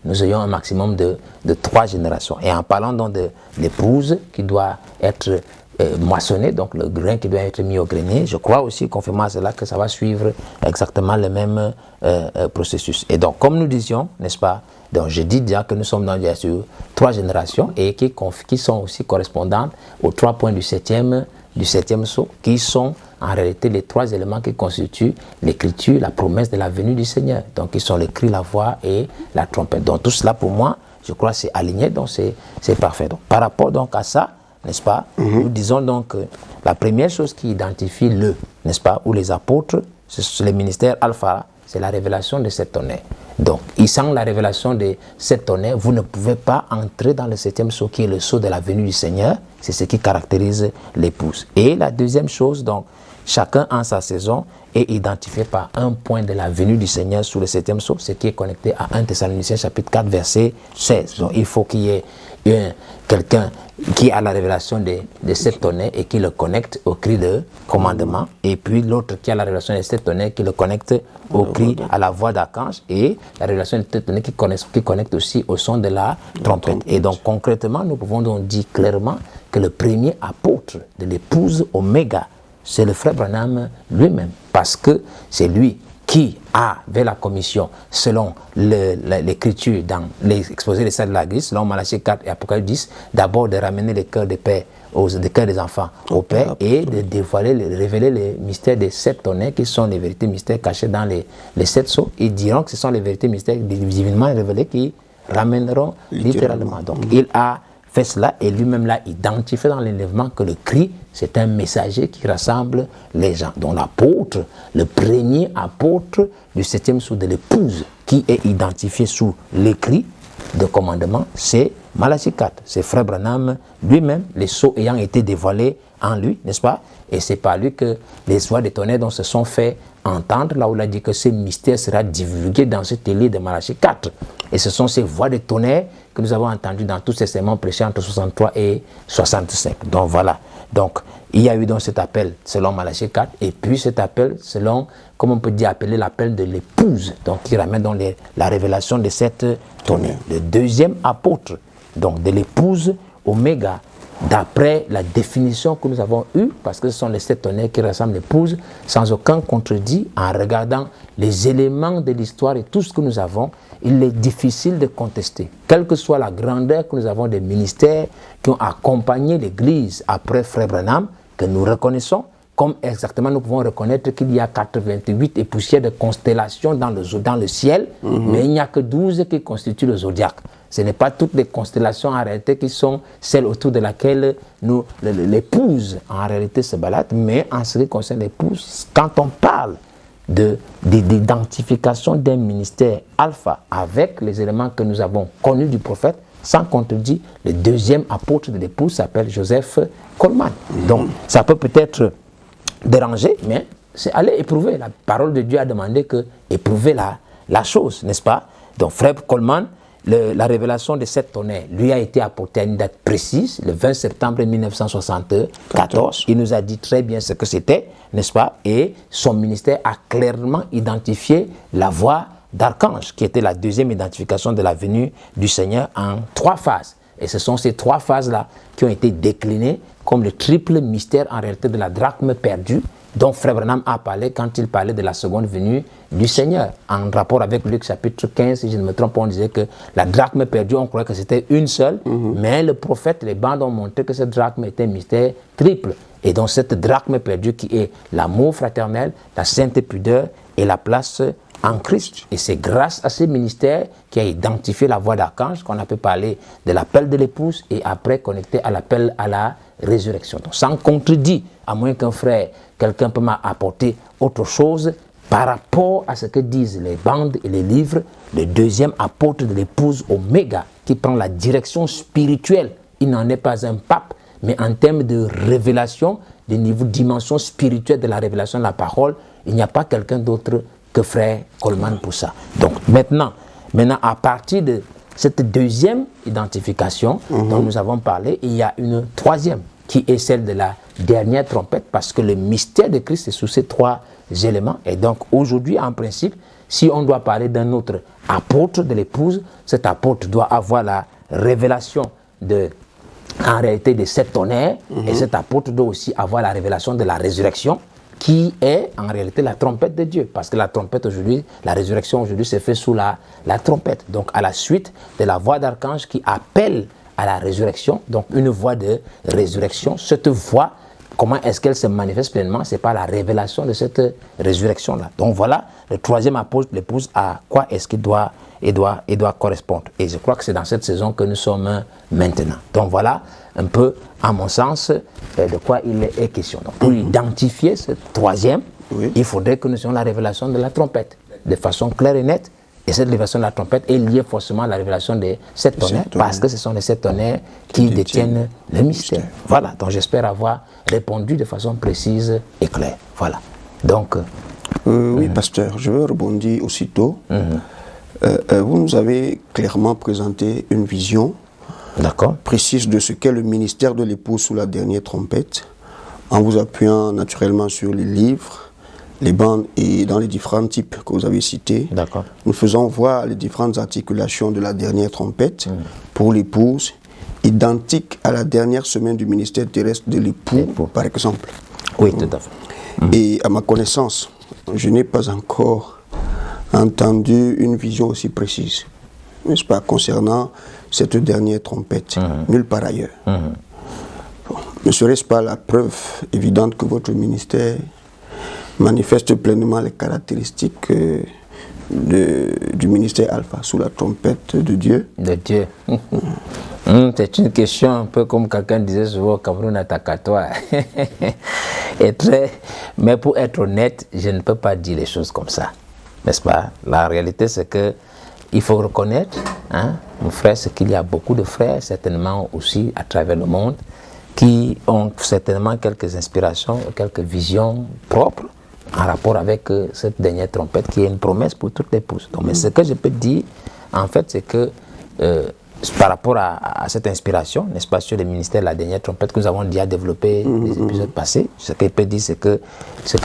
nous ayons un maximum de 3 générations. Et en parlant donc de l'épouse qui doit être moissonnée, donc le grain qui doit être mis au grenier, je crois aussi, conformément à cela, que ça va suivre exactement le même processus. Et donc, comme nous disions, n'est-ce pas, donc je dis déjà que nous sommes dans sur 3 générations et qui sont aussi correspondantes aux 3 points du septième sceau, qui sont en réalité les 3 éléments qui constituent l'écriture, la promesse de la venue du Seigneur. Donc, ils sont le cri, la voix et la trompette. Donc, tout cela, pour moi, je crois, c'est aligné, donc c'est parfait. Donc, par rapport donc à ça, n'est-ce pas, nous disons donc que la première chose qui identifie n'est-ce pas, ou les apôtres, c'est le ministère alpha, c'est la révélation de 7 tonnerres. Donc, sans la révélation de 7 tonnerres, vous ne pouvez pas entrer dans le 7e sceau qui est le sceau de la venue du Seigneur. C'est ce qui caractérise l'épouse. Et la deuxième chose, donc, chacun en sa saison est identifié par un point de la venue du Seigneur sous le 7e sceau, ce qui est connecté à 1 Thessaloniciens chapitre 4, verset 16. Donc, il faut qu'il y ait quelqu'un qui a la révélation de 7 tonnerres et qui le connecte au cri de commandement, et puis l'autre qui a la révélation de 7 tonnerres qui le connecte au cri, à la voix d'archange, et la révélation de 7 tonnerres qui connecte aussi au son de la trompette. Et donc concrètement, nous pouvons donc dire clairement que le premier apôtre de l'épouse Oméga, c'est le frère Branham lui-même, parce que c'est lui qui avait la commission, selon l'écriture dans l'exposé des saints de la Grèce, selon Malachie 4 et Apocalypse 10, d'abord de ramener les cœurs des pères, les cœurs des enfants au Père, et de révéler les mystères des 7 tonnerres, qui sont les vérités mystères cachés dans les 7 sceaux. Ils diront que ce sont les vérités mystères divinement révélées qui ramèneront littéralement. Donc il a fait cela et lui-même l'a identifié dans l'enlèvement que le cri, c'est un messager qui rassemble les gens. Donc l'apôtre, le premier apôtre du 7e sceau de l'épouse qui est identifié sous l'écrit de commandement, c'est Malachie 4. C'est frère Branham lui-même, les sceaux ayant été dévoilés en lui, n'est-ce pas? Et c'est par lui que les voix des tonnerres dont se sont fait entendre, là où il a dit que ce mystère sera divulgué dans ce télé de Malachie 4. Et ce sont ces voix de tonnerre que nous avons entendues dans tous ces sermons prêchés entre 63 et 65. Donc voilà. Donc il y a eu donc cet appel selon Malachie 4, et puis cet appel selon, comme on peut dire, appeler l'appel de l'épouse, donc qui ramène donc la révélation de cette tonnerre. Le deuxième apôtre, donc de l'épouse Oméga, d'après la définition que nous avons eue, parce que ce sont les 7 tonnerres qui rassemblent l'épouse, sans aucun contredit, en regardant les éléments de l'histoire et tout ce que nous avons, il est difficile de contester. Quelle que soit la grandeur que nous avons des ministères qui ont accompagné l'Église après Frère Branham, que nous reconnaissons, comme exactement nous pouvons reconnaître qu'il y a 88 et poussières de constellations dans le ciel, mais il n'y a que 12 qui constituent le zodiaque. Ce n'est pas toutes les constellations en réalité qui sont celles autour de laquelle l'épouse en réalité se balade, mais en ce qui concerne l'épouse, quand on parle d'identification d'un ministère alpha avec les éléments que nous avons connus du prophète, sans contredit, le deuxième apôtre de l'épouse s'appelle Joseph Coleman. Donc ça peut peut-être déranger, mais c'est aller éprouver. La parole de Dieu a demandé que éprouver la chose, n'est-ce pas? Donc frère Coleman, la révélation de 7 tonnerres lui a été apportée à une date précise, le 20 septembre 1974. Il nous a dit très bien ce que c'était, n'est-ce pas? Et son ministère a clairement identifié la voix d'archange, qui était la deuxième identification de la venue du Seigneur en 3 phases. Et ce sont ces 3 phases-là qui ont été déclinées comme le triple mystère en réalité de la drachme perdue, dont Frère Branham a parlé quand il parlait de la seconde venue du Seigneur. En rapport avec Luc chapitre 15, si je ne me trompe pas, on disait que la drachme perdue, on croyait que c'était une seule, mais le prophète, les bandes ont montré que cette drachme était un mystère triple. Et donc cette drachme perdue qui est l'amour fraternel, la sainte pudeur et la place en Christ. Et c'est grâce à ce ministère qui a identifié la voix d'archange qu'on a pu parler de l'appel de l'épouse et après connecté à l'appel à la résurrection. Donc sans contredit, à moins qu'un frère, quelqu'un peut m'apporter autre chose par rapport à ce que disent les bandes et les livres, le deuxième apôtre de l'épouse Oméga qui prend la direction spirituelle. Il n'en est pas un pape, mais en termes de révélation, de niveau dimension spirituelle de la révélation de la parole, il n'y a pas quelqu'un d'autre que frère Coleman pour ça. Donc maintenant, Maintenant, à partir de cette deuxième identification dont nous avons parlé, il y a une troisième qui est celle de la dernière trompette, parce que le mystère de Christ est sous ces trois éléments. Et donc aujourd'hui, en principe, si on doit parler d'un autre apôtre de l'épouse, cet apôtre doit avoir la révélation en réalité de sept tonnerres, et cet apôtre doit aussi avoir la révélation de la résurrection, qui est en réalité la trompette de Dieu. Parce que la trompette aujourd'hui, la résurrection aujourd'hui se fait sous la trompette. Donc à la suite de la voix d'archange qui appelle à la résurrection, donc une voix de résurrection, cette voix, comment est-ce qu'elle se manifeste pleinement? C'est par la révélation de cette résurrection-là. Donc voilà, le troisième apôtre, l'épouse, à quoi est-ce qu'il doit correspondre. Et je crois que c'est dans cette saison que nous sommes maintenant. Donc voilà un peu, à mon sens, de quoi il est question. Donc pour identifier ce troisième, il faudrait que nous ayons la révélation de la trompette, de façon claire et nette. Et cette révélation de la trompette est liée forcément à la révélation des sept tonnerres, parce que ce sont les sept tonnerres qui détiennent le mystère. Voilà, donc j'espère avoir répondu de façon précise et claire. Voilà. Donc... oui, pasteur, je veux rebondir aussitôt. Vous nous avez clairement présenté une vision précise de ce qu'est le ministère de l'épouse sous la dernière trompette, en vous appuyant naturellement sur les livres, les bandes et dans les différents types que vous avez cités. Nous faisons voir les différentes articulations de la dernière trompette pour l'épouse, identiques à la dernière semaine du ministère terrestre de l'époux, par exemple. Oui, tout à fait. Et à ma connaissance, je n'ai pas encore entendu une vision aussi précise, n'est-ce pas, concernant cette dernière trompette, nulle part ailleurs. Bon, ne serait-ce pas la preuve évidente que votre ministère manifeste pleinement les caractéristiques du ministère Alpha sous la trompette de Dieu? De Dieu. C'est une question un peu comme quelqu'un disait souvent au Cameroun, attaqua-toi. Mais pour être honnête, je ne peux pas dire les choses comme ça. N'est-ce pas? La réalité, c'est que il faut reconnaître, mon frère, c'est qu'il y a beaucoup de frères, certainement aussi à travers le monde, qui ont certainement quelques inspirations, quelques visions propres en rapport avec cette dernière trompette qui est une promesse pour toutes les épouses. Donc, mais ce que je peux dire, en fait, c'est que par rapport à cette inspiration, n'est-ce pas, sur le ministère de la dernière trompette que nous avons déjà développé les épisodes passés, ce que je peux dire, c'est que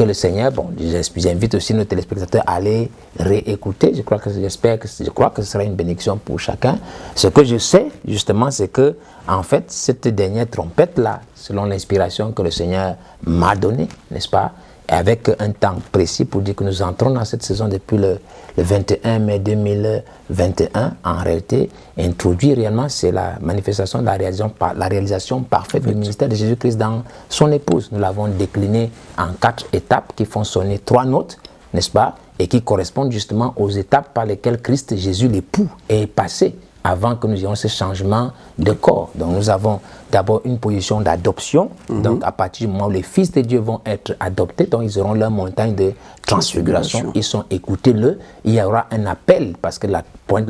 le Seigneur, bon, j'invite aussi nos téléspectateurs à aller réécouter. Je crois que ce sera une bénédiction pour chacun. Ce que je sais, justement, c'est que, en fait, cette dernière trompette-là, selon l'inspiration que le Seigneur m'a donnée, n'est-ce pas, avec un temps précis pour dire que nous entrons dans cette saison depuis le 21 mai 2021, en réalité, introduit réellement, c'est la manifestation de la réalisation parfaite du ministère de Jésus-Christ dans son épouse. Nous l'avons décliné en 4 étapes qui font sonner 3 notes, n'est-ce pas, et qui correspondent justement aux étapes par lesquelles Christ Jésus, l'époux, est passé avant que nous ayons ce changement de corps. Donc nous avons d'abord une position d'adoption, donc à partir du moment où les fils de Dieu vont être adoptés, donc ils auront leur montagne de transfiguration, ils sont écoutés-le, il y aura un appel, parce que la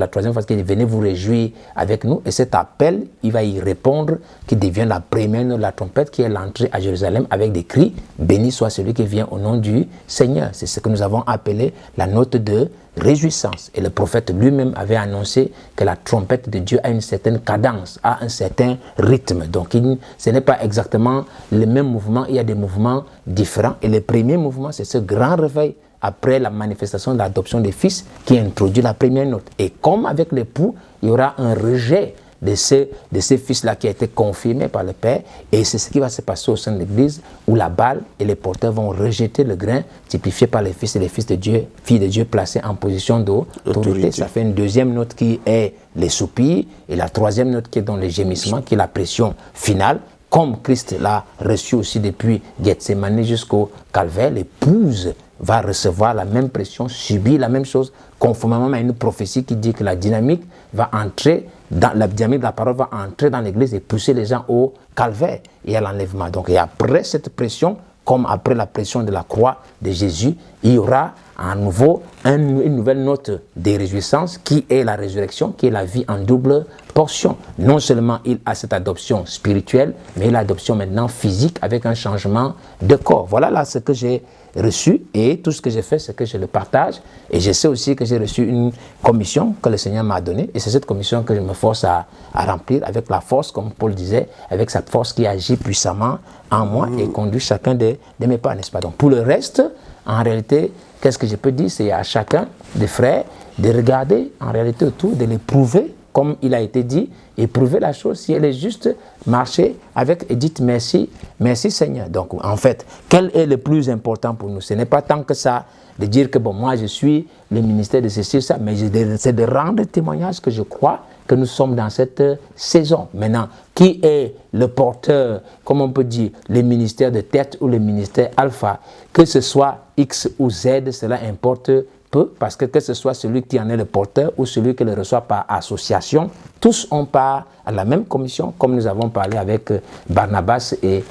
troisième fois qu'il dit, venez vous réjouir avec nous, et cet appel, il va y répondre, qui devient la première note de la trompette, qui est l'entrée à Jérusalem avec des cris, béni soit celui qui vient au nom du Seigneur. C'est ce que nous avons appelé la note de réjouissance. Et le prophète lui-même avait annoncé que la trompette de Dieu a une certaine cadence, a un certain rythme. Donc ce n'est pas exactement le même mouvement, il y a des mouvements différents. Et le premier mouvement, c'est ce grand réveil après la manifestation de l'adoption des fils qui introduit la première note. Et comme avec l'époux, il y aura un rejet de ces fils-là qui a été confirmé par le Père, et c'est ce qui va se passer au sein de l'Église, où la balle et les porteurs vont rejeter le grain typifié par les fils et les fils de Dieu, filles de Dieu placés en position d'autorité. Ça fait une deuxième note qui est les soupirs, et la troisième note qui est dans les gémissements, qui est la pression finale. Comme Christ l'a reçu aussi depuis Gethsemane jusqu'au Calvaire, l'épouse va recevoir la même pression, subir la même chose, conformément à une prophétie qui dit que la dynamique va entrer la dynamique de la parole va entrer dans l'église et pousser les gens au calvaire et à l'enlèvement. Donc, et après cette pression, comme après la pression de la croix de Jésus, il y aura à nouveau une nouvelle note de réjouissance qui est la résurrection, qui est la vie en double portion. Non seulement il a cette adoption spirituelle, mais l'adoption maintenant physique avec un changement de corps. Voilà là ce que j'ai reçu et tout ce que j'ai fait, c'est que je le partage. Et je sais aussi que j'ai reçu une commission que le Seigneur m'a donnée et c'est cette commission que je me force à remplir avec la force, comme Paul disait, avec cette force qui agit puissamment en moi et conduit chacun de mes pas, n'est-ce pas? Donc pour le reste, en réalité, qu'est-ce que je peux dire? C'est à chacun des frères de regarder en réalité autour, de l'éprouver, comme il a été dit, éprouver la chose, si elle est juste, marcher avec et dites merci, merci Seigneur. Donc en fait, quel est le plus important pour nous? Ce n'est pas tant que ça de dire que bon, moi je suis le ministère de ceci, ça, mais c'est de rendre témoignage que je crois que nous sommes dans cette saison. Maintenant, qui est le porteur, comme on peut dire, le ministère de tête ou le ministère alpha, que ce soit X ou Z, cela importe peu, parce que ce soit celui qui en est le porteur ou celui qui le reçoit par association, tous ont part à la même commission, comme nous avons parlé avec Barnabas et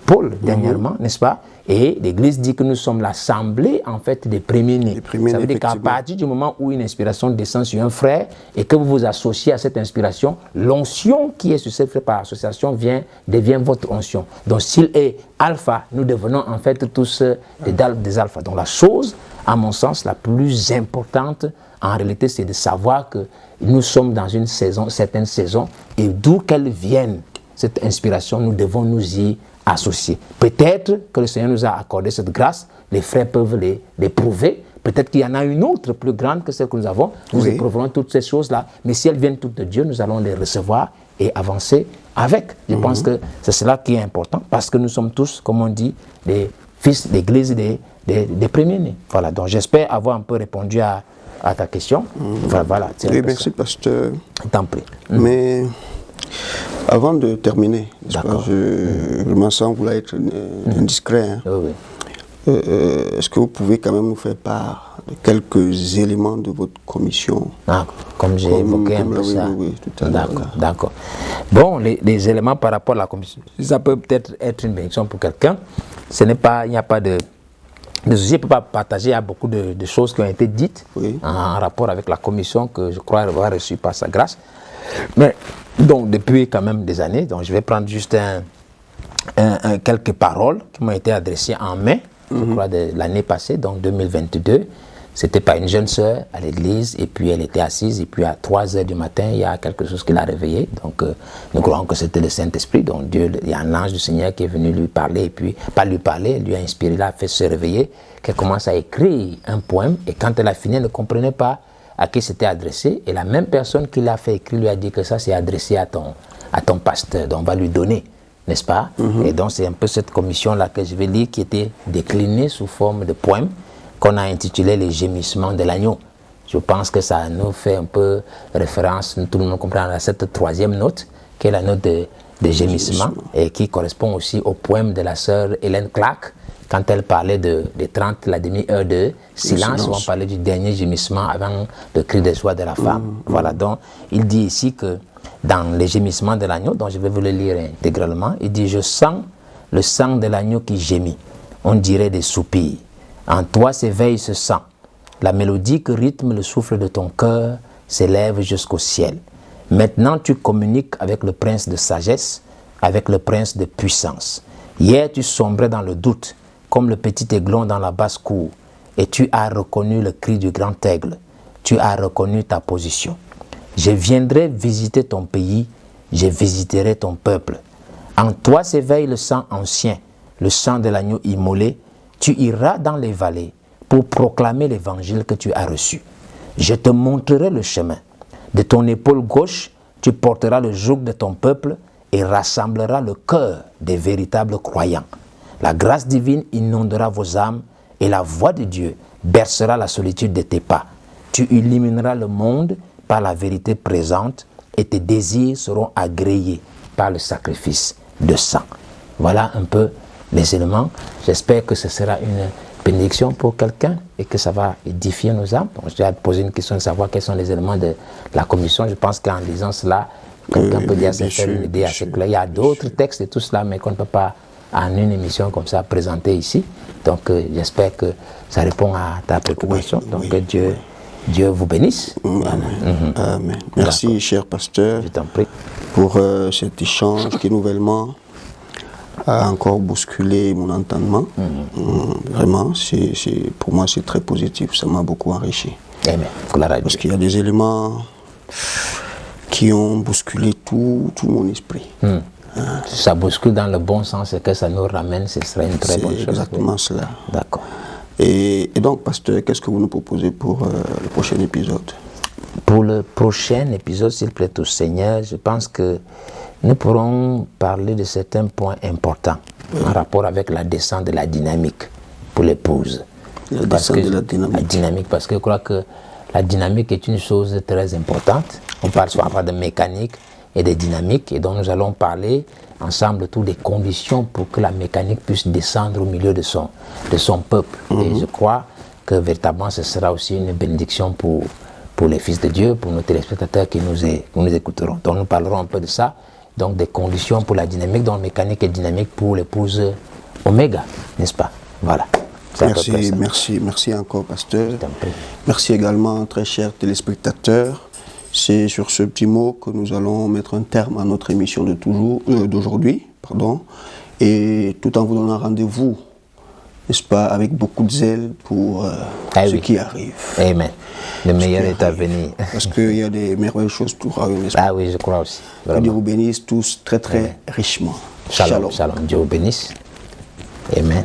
Paul dernièrement, n'est-ce pas? Et l'Église dit que nous sommes l'assemblée en fait des premiers-nés. Ça veut dire qu'à partir du moment où une inspiration descend sur un frère et que vous vous associez à cette inspiration, l'onction qui est sur cette frère par association devient votre onction. Donc s'il est alpha, nous devenons en fait tous des alphas. Donc la chose, à mon sens, la plus importante en réalité, c'est de savoir que nous sommes dans une saison, certaine saison, et d'où qu'elle vienne, cette inspiration, nous devons nous y associer. Peut-être que le Seigneur nous a accordé cette grâce, les frères peuvent l'éprouver. Peut-être qu'il y en a une autre plus grande que celle que nous avons. Nous éprouverons toutes ces choses-là. Mais si elles viennent toutes de Dieu, nous allons les recevoir et avancer avec. Je pense que c'est cela qui est important parce que nous sommes tous, comme on dit, des fils d'église, des premiers-nés. Voilà, donc j'espère avoir un peu répondu à ta question. Voilà, oui, merci, pasteur. T'en prie. Mais avant de terminer, je me sens vouloir être indiscret. Hein. Oui. Est-ce que vous pouvez quand même nous faire part de quelques éléments de votre commission? Comme j'ai évoqué un peu ça. Oui, tout à l'heure. D'accord. Bon, les éléments par rapport à la commission, ça peut peut-être être une bénédiction pour quelqu'un. Il n'y a pas de souci, je ne peux pas partager, il y a beaucoup de choses qui ont été dites en rapport avec la commission que je crois avoir reçue par sa grâce. Mais donc depuis quand même des années, donc je vais prendre juste quelques paroles qui m'ont été adressées en mai, je crois de l'année passée, donc 2022. C'était par une jeune sœur à l'église et puis elle était assise et puis à 3 heures du matin, il y a quelque chose qui l'a réveillée. Donc nous croyons que c'était le Saint-Esprit. Donc Dieu, il y a un ange du Seigneur qui est venu lui parler et puis pas lui parler, lui a inspiré, l'a fait se réveiller, qu'elle commence à écrire un poème et quand elle a fini, elle ne comprenait pas à qui c'était adressé et la même personne qui l'a fait écrire lui a dit que ça c'est adressé à ton pasteur, donc on va lui donner, n'est-ce pas? Et donc c'est un peu cette commission-là que je vais lire qui était déclinée sous forme de poème qu'on a intitulé Les gémissements de l'agneau. Je pense que ça nous fait un peu référence, tout le monde comprend, à cette 3e note, qui est la note de gémissement, et qui correspond aussi au poème de la sœur Hélène Clark, quand elle parlait des 30, la demi-heure de silence, où on parlait du dernier gémissement avant le cri de joie de la femme. Voilà, donc il dit ici que dans les gémissements de l'agneau, dont je vais vous le lire intégralement, il dit « Je sens le sang de l'agneau qui gémit, on dirait des soupirs. En toi s'éveille ce sang. La mélodie que rythme le souffle de ton cœur s'élève jusqu'au ciel. Maintenant tu communiques avec le prince de sagesse, avec le prince de puissance. Hier tu sombrais dans le doute, comme le petit aiglon dans la basse-cour, et tu as reconnu le cri du grand aigle. Tu as reconnu ta position. Je viendrai visiter ton pays, je visiterai ton peuple. En toi s'éveille le sang ancien, le sang de l'agneau immolé. Tu iras dans les vallées pour proclamer l'évangile que tu as reçu. Je te montrerai le chemin. De ton épaule gauche, tu porteras le joug de ton peuple et rassembleras le cœur des véritables croyants. La grâce divine inondera vos âmes et la voix de Dieu bercera la solitude de tes pas. Tu illumines le monde par la vérité présente et tes désirs seront agréés par le sacrifice de sang. Voilà un peu les éléments. J'espère que ce sera une bénédiction pour quelqu'un et que ça va édifier nos âmes. Donc, je vais poser une question de savoir quels sont les éléments de la commission. Je pense qu'en lisant cela, quelqu'un peut dire c'est une idée assez claire. Il y a d'autres textes et tout cela, mais qu'on ne peut pas en une émission comme ça présentée ici. Donc j'espère que ça répond à ta préoccupation. Oui, Donc oui, Dieu vous bénisse. Amen. Amen. Merci, cher pasteur, Je t'en prie. pour cet échange qui nouvellement a encore bousculé mon entendement. Vraiment, pour moi, c'est très positif. Ça m'a beaucoup enrichi. Amen. Gloire à Dieu. Parce qu'il y a des éléments qui ont bousculé tout mon esprit. Ça bouscule dans le bon sens et que ça nous ramène, ce serait une très bonne C'est chose. exactement cela. D'accord. Et donc, pasteur, qu'est-ce que vous nous proposez pour le prochain épisode? Pour le prochain épisode, s'il plaît au Seigneur, je pense que nous pourrons parler de certains points importants en rapport avec la descente de la dynamique pour l'épouse. La descente de la dynamique. La dynamique, parce que je crois que la dynamique est une chose très importante. On parle souvent de mécanique et de dynamique, et donc nous allons parler ensemble toutes les conditions pour que la mécanique puisse descendre au milieu de son peuple. Et je crois que véritablement ce sera aussi une bénédiction pour les fils de Dieu, pour nos téléspectateurs qui nous écouteront. Donc nous parlerons un peu de ça, donc des conditions pour la dynamique, donc mécanique et dynamique pour l'épouse Oméga, n'est-ce pas? Voilà. Merci encore, pasteur. Je t'en prie. Merci également, très chers téléspectateurs. C'est sur ce petit mot que nous allons mettre un terme à notre émission d'aujourd'hui, et tout en vous donnant rendez-vous, n'est-ce pas, avec beaucoup de zèle pour ce qui arrive. Amen. Le meilleur est à venir. Parce qu'il y a des merveilleuses choses tout royaume, n'est-ce pas? Ah oui, je crois aussi. Que Dieu vous bénisse tous très très richement. Shalom. Shalom. Dieu vous bénisse. Amen.